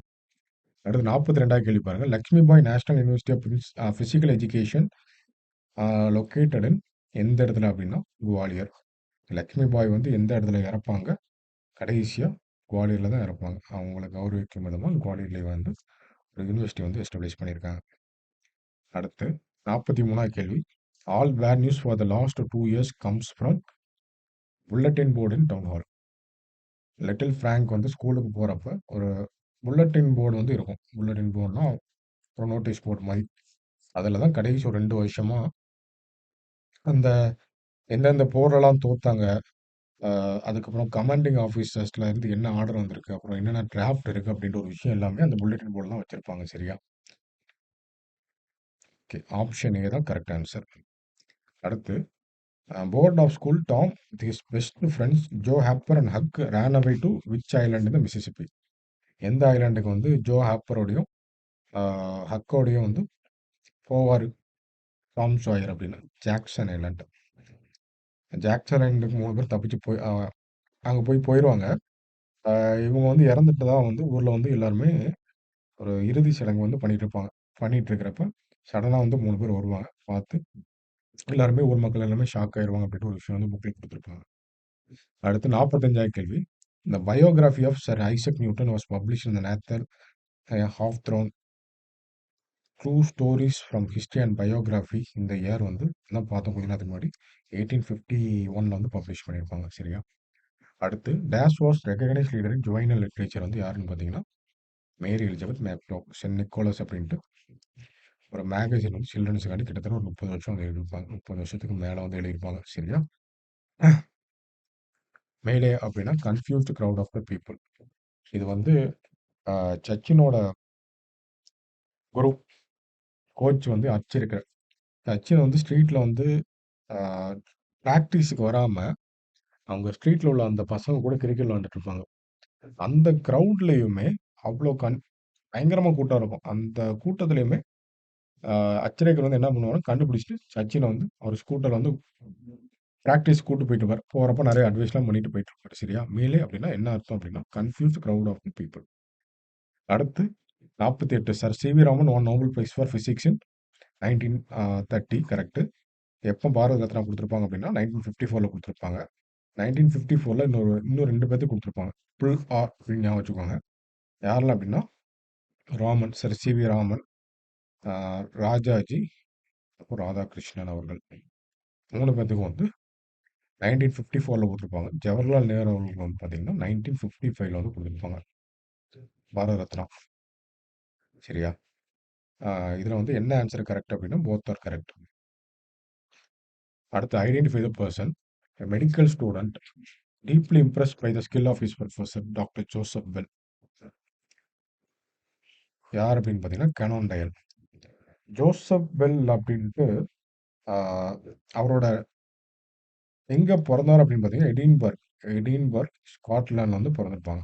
Speaker 1: அடுத்து 42வது கேள்வி பாருங்க. Lakshmi Bai National University of Physical Education located in எந்த இடத்துல அப்படின்னா குவாலியர். லக்ஷ்மி பாய் வந்து எந்த இடத்துல இறப்பாங்க? கடைசியா குவாலியர்ல தான் இறப்பாங்க. அவங்கள கௌரவிக்கும் விதமா குவாலியர்ல வந்து ஒரு யூனிவர்சிட்டி வந்து எஸ்டாப்ளிஷ் பண்ணியிருக்காங்க. அடுத்து 43வது கேள்வி. All bad news for the last 2 years comes from bulletin board in town hall. Little Frank வந்து ஸ்கூலுக்கு போறப்ப ஒரு புல்லட்டின் போர்டு வந்து இருக்கும். புல்லட்டின் போர்டுனா ஒரு நோட்டீஸ் போர்டு மாரி. அதில தான் கடைசி ஒரு 2 வருஷமா அந்த எந்தெந்த போர்லலாம் தோத்தாங்க, அதுக்கப்புறம் கமாண்டிங் ஆஃபீசர்ஸ்ல இருந்து என்ன ஆர்டர் வந்திருக்கு, அப்புறம் என்னென்ன டிராஃப்ட் இருக்கு அப்படின்ற ஒரு விஷயம் எல்லாமே அந்த புல்லட்டின் போர்டுல தான் வச்சிருப்பாங்க. சரியா? ஓகே. ஆப்ஷன் ஏ தான் கரெக்ட் ஆன்சர். அடுத்து bored of school Tom with his best friends Joe Harper and Huck ran away to which island இந்த மிசிசிப்பி. எந்த ஐலாண்டுக்கு வந்து ஜோ ஹாப்பரோடையும் ஹக்கோடையும் வந்து போவார் டாம் சாயர் அப்படின்னு? Jackson island. ஜாக்சன் ஐலாண்டுக்கு 3 பேர் தப்பிச்சு போய் அங்கே போயிடுவாங்க. இவங்க வந்து இறந்துட்டு தான் வந்து ஊரில் வந்து எல்லாருமே ஒரு இறுதி சடங்கு வந்து பண்ணிட்டு இருப்பாங்க. பண்ணிட்டு இருக்கிறப்ப சடனாக வந்து 3 பேர் வருவாங்க. பார்த்து எல்லாருமே ஊர் மக்கள் எல்லாமே ஷாக் ஆயிருவாங்க அப்படின்ற ஒரு விஷயம் வந்து புக்கில் கொடுத்துருப்பாங்க. அடுத்து 45வது கேள்வி. The biography of Sir Isaac Newton was published in the Nathal Hawthorne True Stories from History and Biography இந்த இயர் வந்து என்ன பார்த்தோம் கொஞ்ச நேரத்துக்கு முன்னாடி 1851ல வந்து பப்ளிஷ் பண்ணியிருப்பாங்க. சரியா? அடுத்து dash was recognise leader in juvenile literature வந்து யாருன்னு பார்த்தீங்கன்னா மேரி எலிசபெத் மேப்டாக் சென்ட் நிக்கோலஸ் அப்படின்ட்டு ஒரு மேகசின் வந்து சில்ட்ரன்ஸுக்காண்டி கிட்டத்தட்ட ஒரு 30 வருஷம் வந்து எழுதியிருப்பாங்க. 30 வருஷத்துக்கு மேலே வந்து எழுதியிருப்பாங்க. சரியா? மேலே அப்படின்னா confused crowd of the people. இது வந்து சச்சினோட குரு கோச் வந்து அச்சிருக்கார். சச்சின் வந்து ஸ்ட்ரீட்ல வந்து ப்ராக்டிஸுக்கு வராம அவங்க ஸ்ட்ரீட்ல உள்ள அந்த பசங்க கூட கிரிக்கெட் விளையாண்டுட்டு இருப்பாங்க. அந்த கிரவுட்லயுமே அவ்வளோ பயங்கரமா கூட்டம் இருக்கும். அந்த கூட்டத்திலயுமே அச்சரேக்கர் வந்து என்ன பண்ணுவாருன்னா கண்டுபிடிச்சிட்டு சச்சினை வந்து அவர் ஸ்கூட்டர்ல வந்து பிராக்டிஸ் கூட்டு போயிட்டு இருப்பாரு. போறப்ப நிறைய அட்வைஸ்லாம் பண்ணிட்டு போயிட்டு இருப்பாரு. சரியா? மேலே அப்படின்னா என்ன அர்த்தம் அப்படின்னா கன்ஃபியூஸ்ட் கிரவுட் ஆஃப் பீப்புள். அடுத்து 48 sir C V Raman won Nobel prize for physics in 1930 correct. எப்போ பாரத ரத்னா கொடுத்துருப்பாங்க அப்படின்னா 1954ல கொடுத்துருப்பாங்க. 1954ல இன்னும் 2 பேர்த்துக்கு கொடுத்துருப்பாங்க. புல் ஆர் அப்படின்னு ஞாபகம் வச்சுக்கோங்க. யாரெல்லாம் அப்படின்னா Raman sir C V Raman, Rajaji, அப்புறம் ராதாகிருஷ்ணன் அவர்கள் 3 பேர்த்துக்கும் வந்து 1954ல கொடுத்துருப்பாங்க. ஜவஹர்லால் நேரு அவர்களுக்கு வந்து பார்த்தீங்கன்னா 1955ல வந்து கொடுத்துருப்பாங்க பாரத ரத்னா. சரியா? இதில் வந்து என்ன ஆன்சர் கரெக்ட் அப்படின்னா போத் ஆர் கரெக்ட். அடுத்து identify the person medical student deeply impressed by the skill of his professor doctor Joseph Bell. யார் அப்படின்னு பார்த்தீங்கன்னா கெனோன் டயல். ஜோசப் பெல் அப்படின்ட்டு ஆஹ், அவரோட எங்க பொறந்தாரு அப்படின்னு பார்த்தீங்கன்னா எடின்பர்க் ஸ்காட்லாண்ட்ல வந்து பொறந்திருப்பாங்க.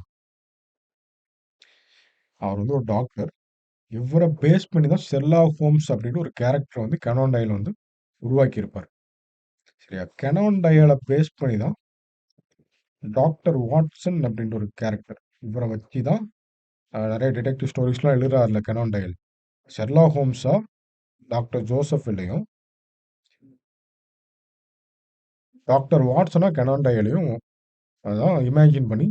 Speaker 1: அவர் வந்து ஒரு டாக்டர். இவரை பேஸ் பண்ணி தான் ஷெர்லாக் ஹோம்ஸ் அப்படின்னு ஒரு கேரக்டர் வந்து கெனான் டயல் வந்து உருவாக்கி இருப்பார். சரியா? கெனான் டயலை பேஸ் பண்ணி தான் டாக்டர் வாட்சன் அப்படின்ற ஒரு கேரக்டர். இவரை வச்சு தான் நிறைய டிடெக்டிவ் ஸ்டோரிஸ்லாம் எழுதுறாருல கெனான் டயல். ஷெர்லாக் ஹோம்ஸா டாக்டர் ஜோசப் இல்லையும், டாக்டர் வாட்சனா கெனான் டயலையும் அதான் இமேஜின் பண்ணி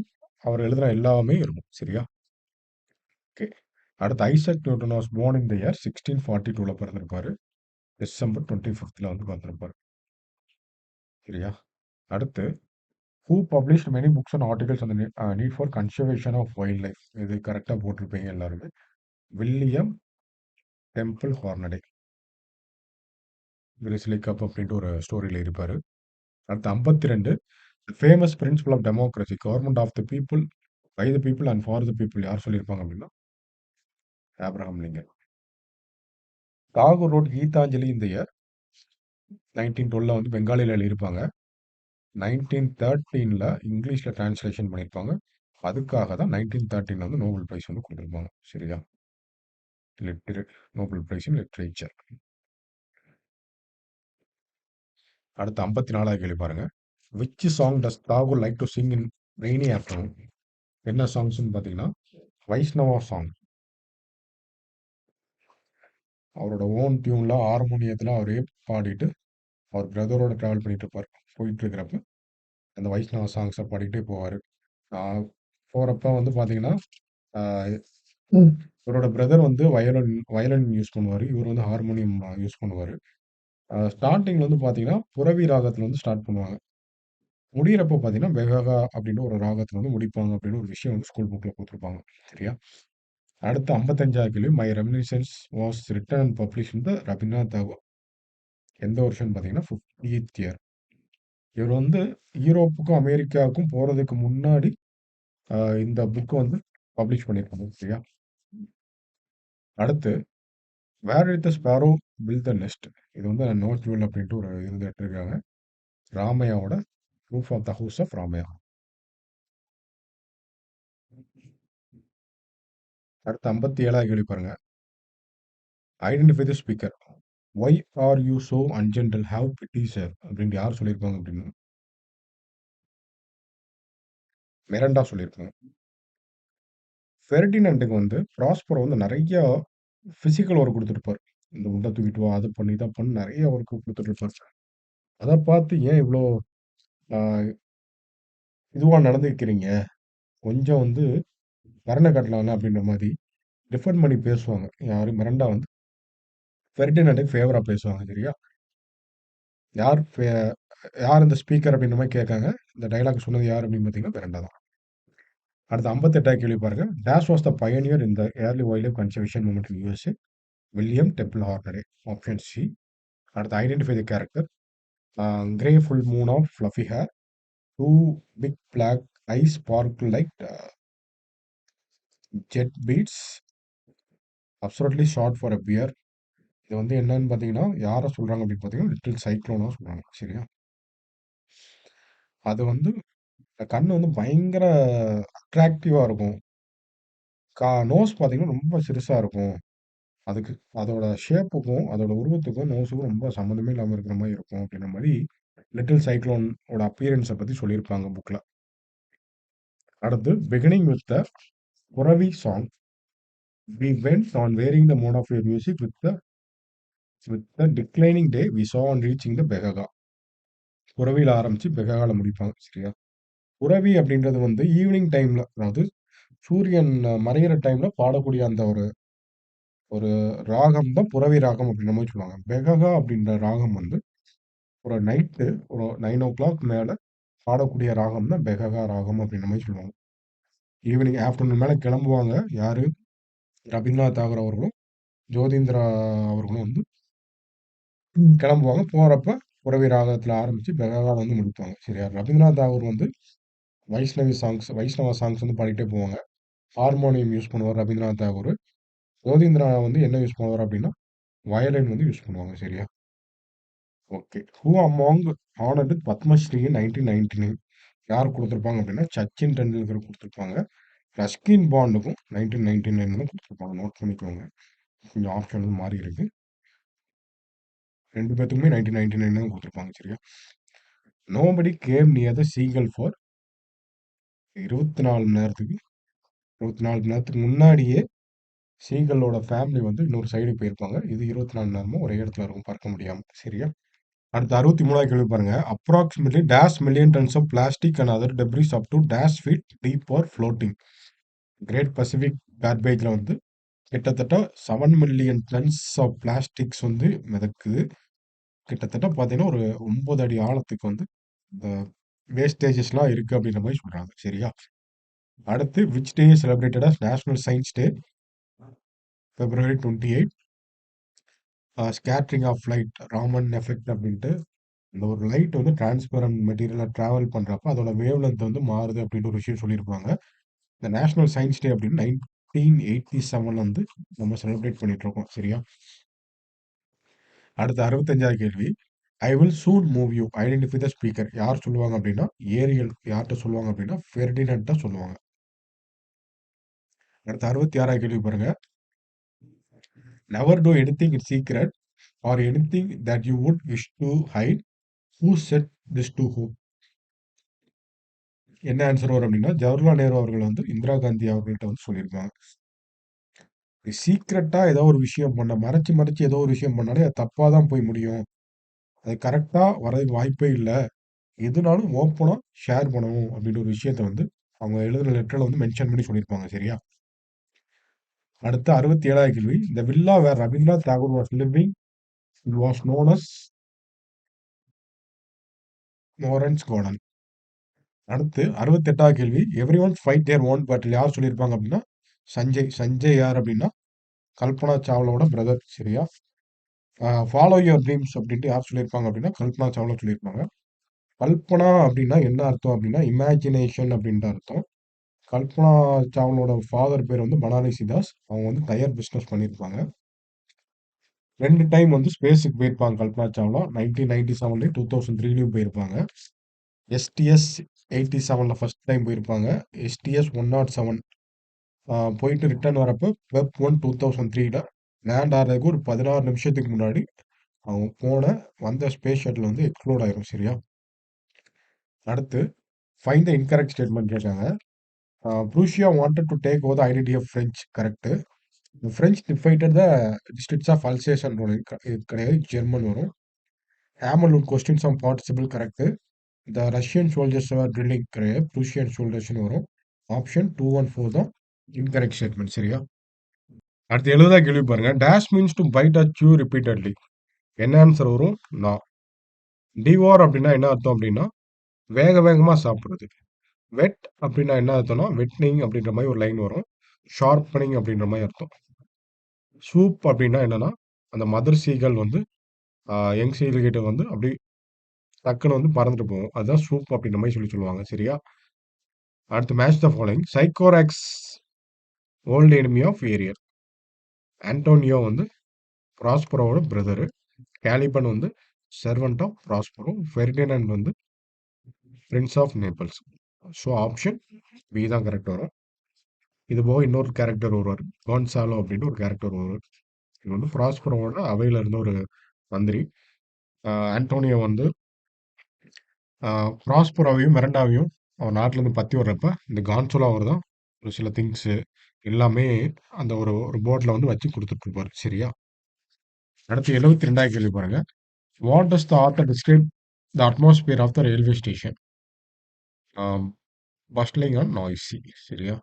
Speaker 1: அவர் எழுதுன எல்லாமே இருக்கும். சரியா? ஓகே. அடுத்து Isaac Newton was born in the year 1642ல பிறந்திருப்பாரு. டிசம்பர் 25ல வந்து பிறந்திருப்பாரு. சரியா? அடுத்து who published many books and articles அந்த need for conservation of wild life. இது கரெக்டாக போட்டிருப்பீங்க எல்லாருமே. William Temple Hornaday. Grizzly cub அப்படின்ட்டு ஒரு ஸ்டோரியில் இருப்பார். அடுத்து 52 famous principle of democracy government of the people by the people and for the people யார் சொல்லியிருப்பாங்க அப்படின்னா Abraham Lincoln. Tagore wrote Gitanjali இந்த இயர் 1912 வந்து பெங்காலியில் எழுதியிருப்பாங்க. 1913ல் இங்கிலீஷில் டிரான்ஸ்லேஷன் பண்ணியிருப்பாங்க. அதுக்காக தான் 1913 வந்து நோபல் பிரைஸ் வந்து கொடுத்துருப்பாங்க. சரியா? Nobel prize in literature. அடுத்து 54வது கேள்வி பாருங்க. Which song does Tagore like to sing in rainy afternoon? என்ன சாங்ஸ்னு பார்த்தீங்கன்னா வைஷ்ணவா சாங். அவரோட ஓன் டியூன்ல ஹார்மோனியத்தில் அவரே பாடிட்டு அவர் பிரதரோட ட்ராவல் பண்ணிட்டு இருப்பார். போயிட்டு இருக்கிறப்ப அந்த வைஷ்ணவ சாங்ஸை பாடிக்கிட்டே போவார். போகிறப்ப வந்து பார்த்தீங்கன்னா இவரோட பிரதர் வந்து வயலின் யூஸ் பண்ணுவார். இவர் வந்து ஹார்மோனியம் யூஸ் பண்ணுவார். ஸ்டார்டிங்ல வந்து பார்த்தீங்கன்னா புரவி ராகத்தில் வந்து ஸ்டார்ட் பண்ணுவாங்க. முடியிறப்போ பார்த்தீங்கன்னா பெகாகா அப்படின்னு ஒரு ராகத்தில் வந்து முடிப்பாங்க அப்படின்னு ஒரு விஷயம் வந்து ஸ்கூல் புக்கில் கொடுத்துருப்பாங்க. சரியா? அடுத்து 55வது கேள்வி. My reminiscence was written and publish இந்த ரவீந்திரநாத் தாகூர். எந்த வருஷம்னு பார்த்தீங்கன்னா 50th இயர். இவர் வந்து யூரோப்புக்கும் அமெரிக்காவுக்கும் போகிறதுக்கு முன்னாடி இந்த புக்கை வந்து பப்ளிஷ் பண்ணியிருக்காங்க. சரியா? அடுத்து where did the sparrow build the nest. இது வந்து நோட் ஜுவல் அப்படின்ட்டு ஒரு இது எடுத்திருக்காங்க. ராமையாவோட roof of the house of Ramaiah. அடுத்து 57வது கேள்வி பாருங்க. Identify the speaker. Why are you so ungentle have pity sir அப்படின்ட்டு யார் சொல்லியிருப்பாங்க அப்படின்னு மிரண்டா சொல்லியிருப்பாங்க. ஃபெர்டினண்டுக்கு வந்து ப்ராஸ்பரோ வந்து நிறைய ஃபிசிக்கல் ஒர்க் கொடுத்துருப்பார். இந்த உண்டை தூக்கிட்டு வா, அதை பண்ணி இதை பண்ணி நிறைய ஒர்க் கொடுத்துட்டு இருப்பார். அதை பார்த்து ஏன் இவ்வளோ இதுவாக நடந்துக்கிறீங்க, கொஞ்சம் வந்து கருணை காட்டலாம்ல அப்படின்ற மாதிரி டிஃபெண்ட் பண்ணி பேசுவாங்க. யாரு மிரண்டா வந்து ஃபெர்டினண்டுக்கு ஃபேவராக பேசுவாங்க. சரியா? யார் யார் இந்த ஸ்பீக்கர் அப்படின்ற மாதிரி கேட்காங்க. இந்த டைலாக் சொன்னது யார் அப்படின்னு பார்த்தீங்கன்னா மிரண்டா தான். அடுத்து 58வது கேள்வி பாருங்க. டேஷ் வாஸ் த பயனியர் இந்த early wild life conservation movement in USA? William Temple Hornaday. Option C. அடுத்து identify the character. Grey full moon of fluffy hair. Two big black eyes sparkle like jet beads. Absolutely short for a bear. இது வந்து என்னன்னு பார்த்தீங்கன்னா யாரை சொல்கிறாங்க அப்படின்னு பார்த்தீங்கன்னா little சைக்ளோனாக சொல்கிறாங்க. சரியா? அது வந்து கண் வந்து பயங்கர அட்ராக்டிவாக இருக்கும். நோஸ் பார்த்தீங்கன்னா ரொம்ப சிறுசாக இருக்கும். அதுக்கு அதோட ஷேப்புக்கும் அதோட உருவத்துக்கும் நோஸுக்கும் ரொம்ப சம்மந்தமே இல்லாமல் இருக்கிற மாதிரி இருக்கும் அப்படின்ற மாதிரி லிட்டில் சைக்ளோனோட அப்பியரன்ஸை பற்றி சொல்லியிருப்பாங்க புக்கில். அடுத்து beginning with the Bhairavi song we went on wearing the mode of your music with the declining day we saw on reaching the Behaga. புரவியில் ஆரம்பித்து பெககாவில் முடிப்பாங்க. சரியா? புரவி அப்படின்றது வந்து ஈவினிங் டைமில், அதாவது சூரியன் மறையிற டைமில் பாடக்கூடிய அந்த ஒரு ஒரு ராகம் தான் புரவி ராகம் அப்படின்ற மாதிரி சொல்லுவாங்க. பெககா அப்படின்ற ராகம் வந்து ஒரு நைட்டு ஒரு 9 o'clock மேலே பாடக்கூடிய ராகம் தான் பெககா ராகம் அப்படின்ற மாதிரி சொல்லுவாங்க. ஈவினிங் ஆஃப்டர்நூன் மேலே கிளம்புவாங்க. யாரு? ரவீந்திரநாத் தாகூர் அவர்களும் ஜோதீந்திரா அவர்களும் வந்து கிளம்புவாங்க. போகிறப்ப புரவி ராகத்தில் ஆரம்பித்து பெககால வந்து முடிப்பாங்க. சரியா? ரவீந்திரநாத் தாகூர் வந்து வைஷ்ணவ சாங்ஸ் வந்து பாடிட்டே போவாங்க. ஹார்மோனியம் யூஸ் பண்ணுவார் ரவீந்திரநாத் தாகூர். கோதீந்திரா வந்து என்ன யூஸ் பண்ணுவார் அப்படின்னா வயலின் வந்து யூஸ் பண்ணுவாங்க சரியா. Okay. Who among honoured Padma Shri in 1999 யார் கொடுத்துருப்பாங்க அப்படின்னா சச்சின் டெண்டுல்கர் கொடுத்துருப்பாங்க. ரஸ்கின் பாண்டுக்கும் 1999 தான் கொடுத்துருப்பாங்க. நோட் பண்ணிக்கோங்க. கொஞ்சம் ஆப்ஷன் வந்து மாறி இருக்கு. ரெண்டு பேத்துக்குமே 1999 தான் கொடுத்துருப்பாங்க சரியா. Nobody came near the seagull for 24 மணி நேரத்துக்கு 24 மணி நேரத்துக்கு முன்னாடியே சீகலோட ஃபேமிலி வந்து இன்னொரு சைடு போயிருப்பாங்க. இது 24 மணி நேரமும் ஒரே இடத்துல இருக்கும் பறக்க முடியாம சரியா. அடுத்து 63வது கேள்வி பாருங்க. Approximately dash million tons of plastic and other debris up to dash feet deep are floating. Great Pacific கார்பேஜ்ல வந்து கிட்டத்தட்ட 7 மில்லியன் டன்ஸ் ஆஃப் பிளாஸ்டிக்ஸ் வந்து மிதக்குது. கிட்டத்தட்ட பார்த்தீங்கன்னா ஒரு 9 அடி ஆழத்துக்கு வந்து இந்த வேஸ்டேஜஸ்லாம் இருக்கு அப்படின்ற மாதிரி சொல்றாங்க சரியா. அடுத்து which day celebrated as national science day February 28. Scattering of light Raman effect அப்படின்ட்டு இந்த ஒரு லைட் வந்து டிரான்ஸ்பரண்ட் மெட்டீரியலாக ட்ராவல் பண்ணுறப்ப அதோட வேவ் லென்த் வந்து மாறுது அப்படின்ற ஒரு விஷயம் சொல்லியிருப்பாங்க. இந்த நேஷனல் சயின்ஸ் டே அப்படின்னு 1987 வந்து நம்ம செலிப்ரேட் பண்ணிட்டு இருக்கோம் சரியா. அடுத்த 65வது கேள்வி. I will soon move you identify the speaker யார் சொல்லுவாங்க அப்படின்னா ஏரியல் யார்கிட்ட சொல்லுவாங்க அப்படின்னா ஃபெர்டினன்ட்டா சொல்லுவாங்க. அடுத்த 66வது கேள்வி பாருங்க. Never do anything in secret or anything that you would wish to hide who said this to who. என்ன ஆன்சர் வரும் அப்படின்னா ஜவஹர்லால் நேரு அவர்கள் வந்து இந்திரா காந்தி அவர்கள்ட்ட வந்து சொல்லியிருக்காங்க. சீக்ரெட்டா ஏதோ ஒரு விஷயம் பண்ண மறைச்சு மறைச்சு ஏதோ ஒரு விஷயம் பண்ணாலே அது தப்பா தான் போய் முடியும். அது கரெக்டா வரதுக்கு வாய்ப்பே இல்லை. எதுனாலும் ஓப்பனா ஷேர் பண்ணணும் அப்படின்ற ஒரு விஷயத்த வந்து அவங்க எழுதுன லெட்டர்ல வந்து மென்ஷன் பண்ணி சொல்லியிருப்பாங்க சரியா. அடுத்த 67வது கேள்வி. இந்த villa where Rabindranath Tagore was living was known as Moran's garden. அடுத்து 68வது கேள்வி. Everyone fight their own battle யார் சொல்லியிருப்பாங்க அப்படின்னா சஞ்சய். சஞ்சய் யார் அப்படின்னா கல்பனா சாவ்லாவோட பிரதர் சரியா. ஃபாலோ யுவர் ட்ரீம்ஸ் அப்படின்ட்டு யார் சொல்லியிருப்பாங்க அப்படின்னா கல்பனா சாவ்லா சொல்லியிருப்பாங்க. கல்பனா அப்படின்னா என்ன அர்த்தம் அப்படின்னா இமேஜினேஷன் அப்படின்ற அர்த்தம். கல்பனா சாவ்லோட ஃபாதர் பேர் வந்து பனாரசி தாஸ். அவங்க வந்து டயர் பிஸ்னஸ் பண்ணியிருப்பாங்க. 2 டைம் வந்து ஸ்பேஸுக்கு போயிருப்பாங்க கல்பனா சாவ்லா. 1997 2003 போயிருப்பாங்க. எஸ்டிஎஸ் 87 ஃபர்ஸ்ட் டைம் போயிருப்பாங்க. எஸ்டிஎஸ் 107 போயிட்டு ரிட்டர்ன் வரப்போ வெப் 1 2003 லேண்ட் ஆகிறதுக்கு ஒரு 16 நிமிஷத்துக்கு முன்னாடி அவங்க வந்த ஸ்பேஸ் ஷட்டில் வந்து எக்ஸ்ப்ளோர்ட் ஆயிரும் சரியா. அடுத்து ஃபைண்ட் த இன்கரெக்ட் ஸ்டேட்மெண்ட் கேட்காங்க. Prussia wanted to take over the identity of French correct. French defeated the districts of Alsatian இது கிடையாது ஜெர்மன் வரும். Hamel put questions of participle correct. The Russian soldiers are drilling கிடையாது Prussian சோல்ஜர்ஸ்னு வரும். Option 214 தான் incorrect statement சரியா. அடுத்து 70வது கேள்வி பாருங்க. Dash means to bite a chew repeatedly. என்ன ஆன்சர் வரும்? நான். டிவோர் அப்படின்னா என்ன அர்த்தம் அப்படின்னா வேக வேகமா சாப்பிடுறது. வெட் அப்படின்னா என்ன அர்த்தம்னா வெட்னிங் அப்படின்ற மாதிரி ஒரு லைன் வரும். ஷார்ப்பனிங் அப்படின்ற மாதிரி அர்த்தம். சூப் அப்படின்னா என்னன்னா அந்த மதர் சீகல் வந்து யங் சீகல் கிட்ட வந்து அப்படி டக்குன்னு வந்து பறந்துட்டு போகும். அதுதான் சூப் அப்படின்ற மாதிரி சொல்லுவாங்க சரியா. அடுத்து match the following. Sycorax old enemy of Ariel. Antonio வந்து ப்ராஸ்பரோட பிரதரு. கேலிபன் வந்து செர்வன்ட் ஆஃப் ப்ராஸ்பரோ. ஃபெர்டினண்ட் வந்து prince of Naples. So option B தான் கரெக்ட் வரும். இது போக இன்னொரு கேரக்டர் வருவார். கோன்சாலோ அப்படின்னு ஒரு கேரக்டர் வருவார். இது வந்து ப்ராஸ்பரோட அவையில இருந்த ஒரு மந்திரி. ஆண்டோனியோ வந்து ப்ராஸ்பரோவையும் மெரண்டாவையும் அவன் நாட்டிலேருந்து பற்றி வர்றப்ப இந்த கான்சோலோ அவர் தான் ஒரு சில திங்ஸு எல்லாமே அந்த ஒரு ஒரு போட்டில் வந்து வச்சு கொடுத்துட்ருப்பார் சரியா. அடுத்து 72வது கேள்வி பாருங்க. What does the author describe the atmosphere of the railway station? Bustling and noisy சரியா.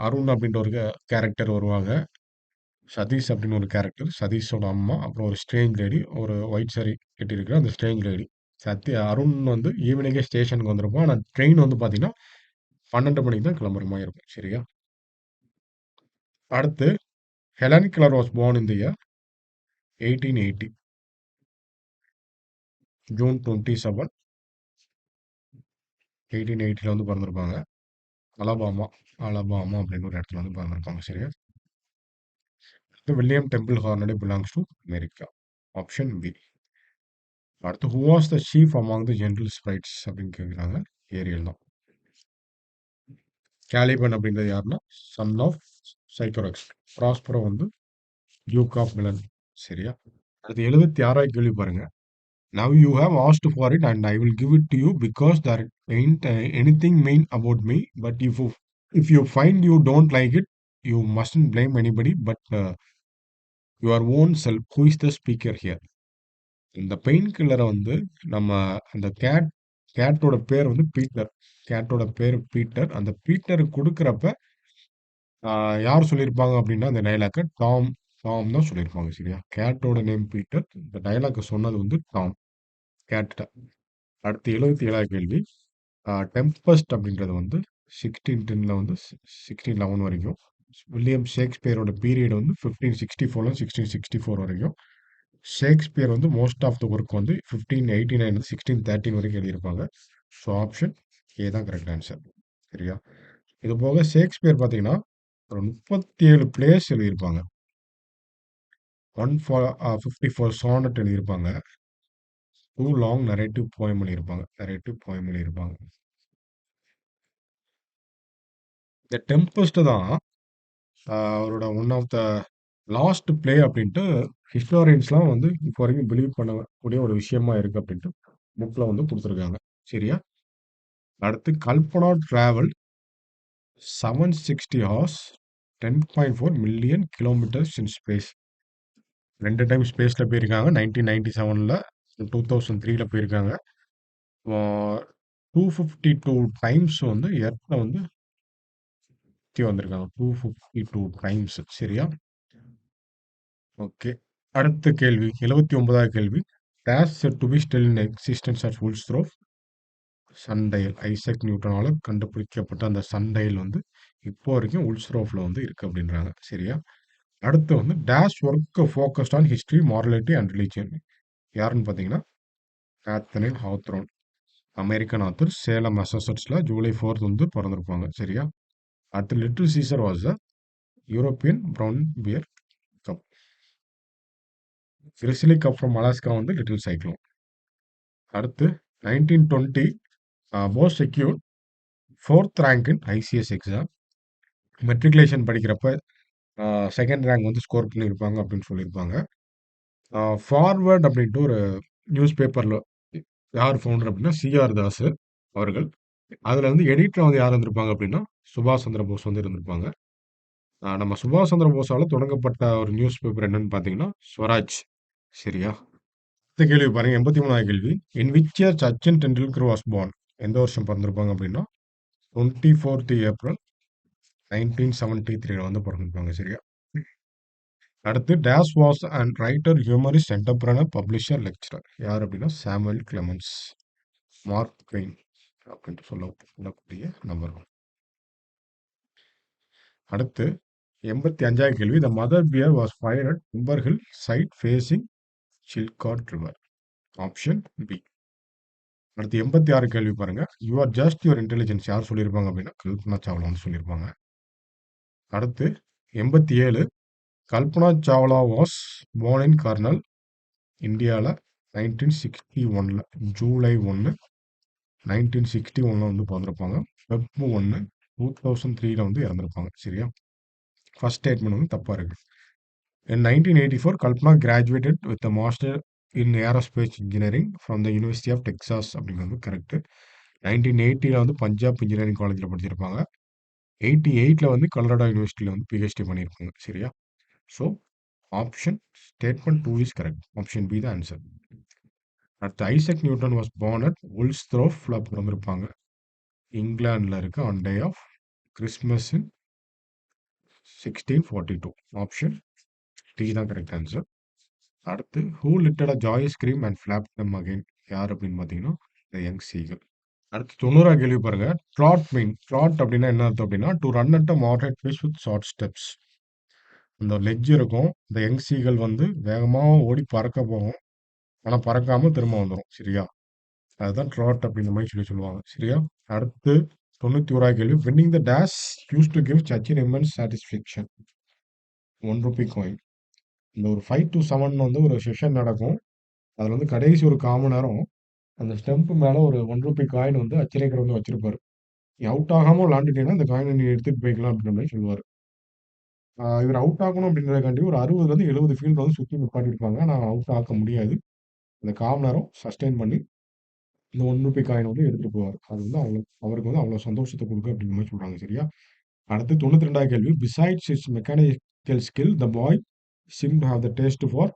Speaker 1: அருண் அப்படின்ற ஒரு கேரக்டர் வருவாங்க. சதீஷ் அப்படின்னு ஒரு கேரக்டர். சதீஷோட அம்மா. அப்புறம் ஒரு ஸ்ட்ரேஞ்ச் லேடி. ஒரு ஒயிட் சாரி கட்டியிருக்கிற அந்த ஸ்ட்ரேஞ்ச் லேடி. அருண் வந்து ஈவினிங்கே ஸ்டேஷனுக்கு வந்திருப்பான். ஆனால் ட்ரெயின் வந்து பார்த்தீங்கன்னா 12 மணிக்கு தான் கிளம்புற மாதிரி இருக்கும் சரியா. அடுத்து Helen Keller was born in the year 1880. June 27 1880 வந்து பிறந்திருப்பாங்க. அலபாமா அலபாமா அப்படின்னு ஒரு இடத்துல வந்து பிறந்திருப்பாங்க சரியா. The William Temple Hornady belongs to America. Option B. அடுத்து who was the chief among the gentle sprites அப்படின்னு கேட்குறாங்க. ஏரியல் தான். கேலிபன் அப்படின்றது யாருன்னா சன் ஆஃப் சைக்கோரக்ஸ். ப்ராஸ்பரோ வந்து டியூக் ஆஃப் மிலன். சரியா? அடுத்து 76வது கேள்வி பாருங்க. Now you have asked for it and I will give it to you because there ain't anything mean about me. But if you find you don't like it, you mustn't blame anybody but your own self. Who is the speaker here? இந்த pain கில்லரை வந்து நம்ம அந்த கேட்டோட பேர் வந்து Peter. கேட்டோட பேர் Peter. அந்த பீட்டருக்கு கொடுக்குறப்ப யார் சொல்லியிருப்பாங்க அப்படின்னா அந்த டைலாக்கை டாம் டாம் தான் சொல்லியிருப்பாங்க. சரியா? கேட்டோட நேம் பீட்டர். இந்த டைலாக்கை சொன்னது வந்து டாம் கேட்ட. அடுத்து 77வது கேள்வி. டெம்பஸ்ட் அப்படின்றது வந்து 1610 வந்து 1611 வரைக்கும். வில்லியம் ஷேக்ஸ்பியரோட பீரியட் வந்து 1564 1664 வரைக்கும். ஷேக்ஸ்பியர் வந்து மோஸ்ட் ஆஃப் த ஒர்க் வந்து 1589 1613 வரைக்கும் எழுதியிருப்பாங்க. ஸோ ஆப்ஷன் ஏ தான் கரெக்ட் ஆன்சர். சரியா? இது போக ஷேக்ஸ்பியர் பார்த்தீங்கன்னா ஒரு 37 பிளேஸ் எழுதியிருப்பாங்க. 54 சானட் எழுதியிருப்பாங்க. 2 லாங் நரேட்டிவ் போயம் எழுதியிருப்பாங்க. இந்த டெம்பஸ்ட் தான் அவரோட one of the last play அப்படின்ட்டு ஹிஸ்டாரியன்ஸ்லாம் வந்து இப்போ வரைக்கும் பிலீவ் பண்ணக்கூடிய ஒரு விஷயமா இருக்கு அப்படின்ட்டு புக்ல வந்து கொடுத்துருக்காங்க. சரியா? அடுத்து Kalpana travel 760 hours 10.4 million kilometres in space. 2 time ஸ்பேஸ்ல போயிருக்காங்க. 1997ல 2003ல போயிருக்காங்க. 252 டைம்ஸ் வந்து எர்த்ல வந்து சுத்தி வந்திருக்காங்க. 252 டைம்ஸ். சரியா? ஓகே. அடுத்த கேள்வி 79வது கேள்வி. Dash said to be still in existence at Woolsthorpe. Sundial Isaac நியூட்டனால கண்டுபிடிக்கப்பட்ட அந்த சன்டயல் வந்து இப்போ வரைக்கும் வுல்ஸ்த்ரோஃப்ல வந்து இருக்கு அப்படின்றாங்க. சரியா? அடுத்து வந்து dash work focused on history morality and religion. யாருன்னு பார்த்தீங்கன்னா Nathaniel Hawthorne. American author. Salem மெசசட்ஸ்ல ஜூலை 4 வந்து பிறந்திருப்பாங்க. சரியா? அடுத்து little Caesar was the European brown bear cub. Grizzly cub from Alaska வந்து லிட்டில் சைக்ளோன். அடுத்து 1920 Bose secure 4th rank in ICS exam. Matriculation படிக்கிறப்ப செகண்ட் ரேங்க் வந்து ஸ்கோர் பண்ணியிருப்பாங்க அப்படின்னு சொல்லியிருப்பாங்க. ஃபார்வர்ட் அப்படின்ட்டு ஒரு நியூஸ் பேப்பரில் யார் ஃபவுண்டர் அப்படின்னா சிஆர் தாஸ் அவர்கள். அதில் வந்து எடிட்டர் வந்து யார் இருந்திருப்பாங்க அப்படின்னா சுபாஷ் சந்திர போஸ் வந்து இருந்திருப்பாங்க. நம்ம சுபாஷ் சந்திர போஸால் தொடங்கப்பட்ட ஒரு நியூஸ் பேப்பர் என்னன்னு பார்த்தீங்கன்னா ஸ்வராஜ். சரியா? அடுத்த கேள்வி பாருங்க. 83வது கேள்வி. இன் which year Sachin Tendulkar was born. எந்த வருஷம் பிறந்திருப்பாங்க அப்படின்னா 24th ஏப்ரல் 1973 வந்து பிறந்திருப்பாங்க. சரியா? அடுத்து days was and writer humorist entrepreneur publisher lecturer. யார் அப்படின்னா சாமுவல் கிளெமன்ஸ். மார்க் ட்வெயின் அப்படின்ட்டு சொல்லக்கூடிய நபர். அடுத்து 85வது கேள்வி. The mother bear was fired at timber hill side facing Silcott river. Option B. அடுத்து 86 கேள்வி பாருங்க. You are just your intelligence. யார் சொல்லியிருப்பாங்க அப்படின்னா கல்பனா சாவ்லா வந்து சொல்லியிருப்பாங்க. அடுத்து 87 Kalpana Chawla was born in Karnal இந்தியாவில் 1961 ஜூலை 1 1961 வந்து பிறந்திருப்பாங்க. Feb 1 2003 வந்து இறந்திருப்பாங்க. சரியா? ஃபர்ஸ்ட் ஸ்டேட்மெண்ட் வந்து தப்பா இருக்கு. In 1984 Kalpana graduated with master in aerospace engineering from the university of Texas அப்படிங்கிறது கரெக்ட். 1980 வந்து பஞ்சாப் இன்ஜினியரிங் காலேஜில் படிச்சிருப்பாங்க. 88 வந்து கொலராடோ யூனிவர்சிட்டியில் வந்து பிஹெச்டி பண்ணியிருப்பாங்க. சரியா? So option statement 2 is correct. Option B தான் ஆன்சர். அடுத்து Isaac Newton was born at வுல்ஸ்த்ரோஃப்ல பிறந்திருப்பாங்க. இங்கிலாந்துல இருக்கு on day of Christmas in 1642. Option D தான் கரெக்ட் ஆன்சர். அடுத்து who lifted a joy scream and flap them again. யார் அப்படின்னு பார்த்தீங்கன்னா த யங் சீகல். அடுத்து 90 கேள்வி பாருங்க. ட்ராட் மீன். ட்ராட் அப்படின்னா என்ன அர்த்தம் அப்படின்னா to run at a moderate pace with short steps. அந்த லெட்ஜ் இருக்கும். இந்த யங் சீகல் வந்து வேகமாக ஓடி பறக்க போகும். ஆனால் பறக்காம திரும்ப வந்துடும். சரியா? அதுதான் ட்ராட் அப்படின்ற மாதிரி சொல்லுவாங்க. சரியா? அடுத்து 91 கேள்வி. Winning the dash use to give Sachin immense satisfaction. 1 Ruby coin. இந்த ஒரு 5 to 7 வந்து ஒரு செஷன் நடக்கும். அதுல வந்து கடைசி ஒரு 1/4 மணி நேரம் அந்த ஸ்டெம்ப் மேல ஒரு ₹1 காயின் வந்து அச்சரேக்கர் வந்து வச்சிருப்பாரு. நீ அவுட் ஆகாம விளையாண்டுட்டீன்னா, இந்த காயின நீ எடுத்துட்டு போய்க்கலாம் அப்படின்ற மாரி சொல்லுவாரு. இவரு அவுட் ஆகணும் அப்படின்றதுக்காண்டி ஒரு 60லருந்து 70 ஃபீல்ட் வந்து சுத்தி நிப்பாட்டியிருப்பாங்க. ஆனா அவுட் ஆக்க முடியாது. அந்த 1/4 மணி நேரம் சஸ்டெயின் பண்ணி இந்த ₹1 காயின் வந்து எடுத்துட்டு போவாரு. அது வந்து அவருக்கு வந்து அவ்வளோ சந்தோஷத்த குடுக்கும் அப்படின்ற மாரி சொல்றாங்க. சரியா? அடுத்து 92வது கேள்வி. Besides its mechanical skill, the boy seemed to have the taste for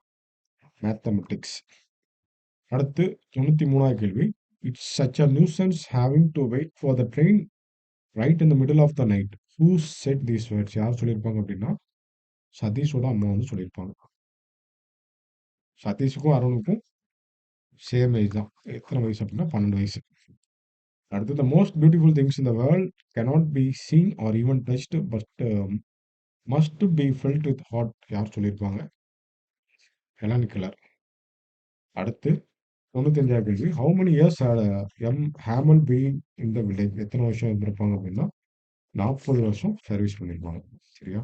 Speaker 1: mathematics. அடுத்து 93வது கேள்வி. It's such a nuisance having to wait for the train right in the middle of the night. Who said these words? யார் சொல்லியிருப்பாங்க அப்படின்னா, சதீஷோட அம்மா வந்து சொல்லியிருப்பாங்க. சதீஷுக்கும் அருணுக்கும் same age தான். எத்தனை வயசு அப்படின்னா 12 வயசு. அடுத்து the most beautiful things in the world cannot be seen or even touched but must be felt with heart. யார் சொல்லியிருப்பாங்க? Helen Keller. அடுத்து 95வது கேள்வி. How many years Hamel been in the village? எத்தனை வருஷம் இருந்திருப்பாங்க அப்படின்னா 40 வருஷம் சர்வீஸ் பண்ணியிருப்பாங்க. சரியா?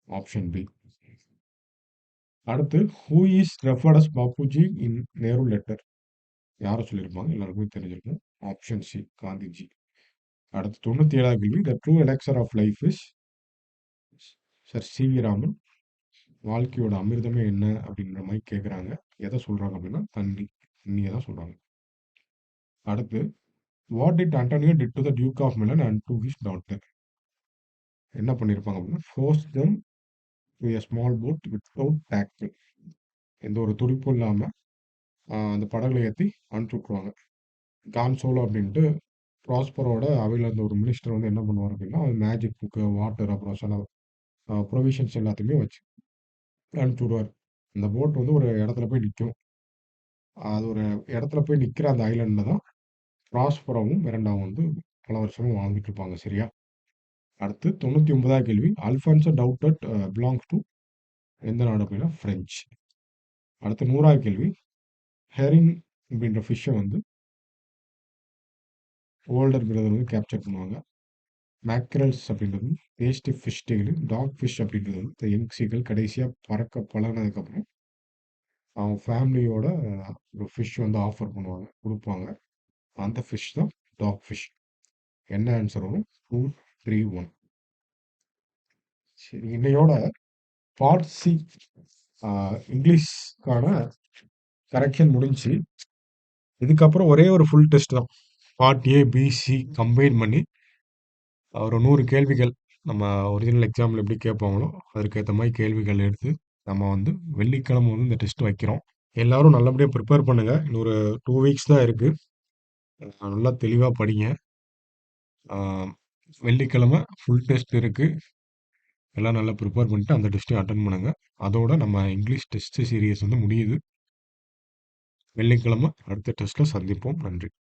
Speaker 1: Option B. அடுத்து who is referred as Bapuji in Nehru letter? யாரை சொல்லியிருப்பாங்க? எல்லாருக்குமே தெரிஞ்சிருக்கும். Option C, Gandhiji. அடுத்து 97வது கேள்வி. The true elixir of life is? Sir C V. Raman. வாழ்க்கையோட அமிர்தமே என்ன அப்படின்ற மாதிரி கேட்குறாங்க. எதை சொல்றாங்க அப்படின்னா தண்ணி. தண்ணியை தான் சொல்றாங்க. அடுத்து what did Antonio did to the duke of Milan and to his daughter? என்ன பண்ணியிருப்பாங்க அப்படின்னா force them to a small boat without tackle. எந்த ஒரு துடிப்பும் இல்லாமல் அந்த படகுல ஏற்றி அனுப்பிச்சு விட்ருவாங்க. கான்சோலோ அப்படின்ட்டு ப்ராஸ்பரோட அவையில் இருந்த ஒரு மினிஸ்டர் வந்து என்ன பண்ணுவார் அப்படின்னா மேஜிக் புக்கு, வாட்டர், அப்புறம் சில ப்ரொவிஷன்ஸ் எல்லாத்தையுமே வச்சு அனுப்பிச்சு விடுவார். அந்த போட் வந்து ஒரு இடத்துல போய் நிற்கும். அது ஒரு இடத்துல போய் நிற்கிற அந்த ஐலண்டில் தான் ப்ராஸ்பரோவும் மிரண்டாவும் வந்து பல வருஷமும் வாழ்ந்துட்டு இருப்பாங்க. சரியா? அடுத்து 99வது கேள்வி. அல்ஃபான்சோ டவுட்டட் பிலாங்ஸ் டு எந்த நாடு அப்படின்னா ஃப்ரெஞ்ச். அடுத்து 100வது கேள்வி. ஹெரிங் அப்படின்ற ஃபிஷ்ஷை வந்து ஓல்டர் பிரதர் வந்து கேப்சர் பண்ணுவாங்க. மேக்ரல்ஸ் அப்படின்றது டேஸ்டி ஃபிஷ் டெய்லு. டாக் ஃபிஷ் அப்படின்றது வந்து இந்த யங் சீக்கள் கடைசியாக பறக்க பழகினதுக்கப்புறம் அவங்க ஃபேமிலியோட ஒரு ஃபிஷ் வந்து ஆஃபர் பண்ணுவாங்க, கொடுப்பாங்க. அந்த ஃபிஷ் தான் டாக் ஃபிஷ். என்ன ஆன்சர் வரும்? 2, 3, 1. சரி, இன்னையோட பார்ட் சி இங்கிலீஷ்க்கான கரெக்ஷன் முடிஞ்சு. இதுக்கப்புறம் ஒரே ஒரு ஃபுல் டெஸ்ட் தான். Part A, B, C combine பண்ணி ஒரு 100 கேள்விகள் நம்ம ஒரிஜினல் எக்ஸாமில் எப்படி கேட்பாங்களோ அதற்கேற்ற மாதிரி கேள்விகள் எடுத்து நம்ம வந்து வெள்ளிக்கிழமை வந்து இந்த டெஸ்ட் வைக்கிறோம். எல்லாரும் நல்லபடியாக ப்ரிப்பேர் பண்ணுங்க. இன்னொரு 2 வீக்ஸ் தான் இருக்கு. நல்லா தெளிவாக படிங்க. வெள்ளிக்கிழமை ஃபுல் டெஸ்ட் இருக்கு. எல்லாம் நல்லா ப்ரிப்பேர் பண்ணிட்டு அந்த டெஸ்ட்டையும் அட்டன் பண்ணுங்க. அதோட நம்ம இங்கிலீஷ் டெஸ்ட் சீரியஸ் வந்து முடியுது. வெள்ளிக்கிழமை அடுத்த டெஸ்ட்டில் சந்திப்போம். நன்றி.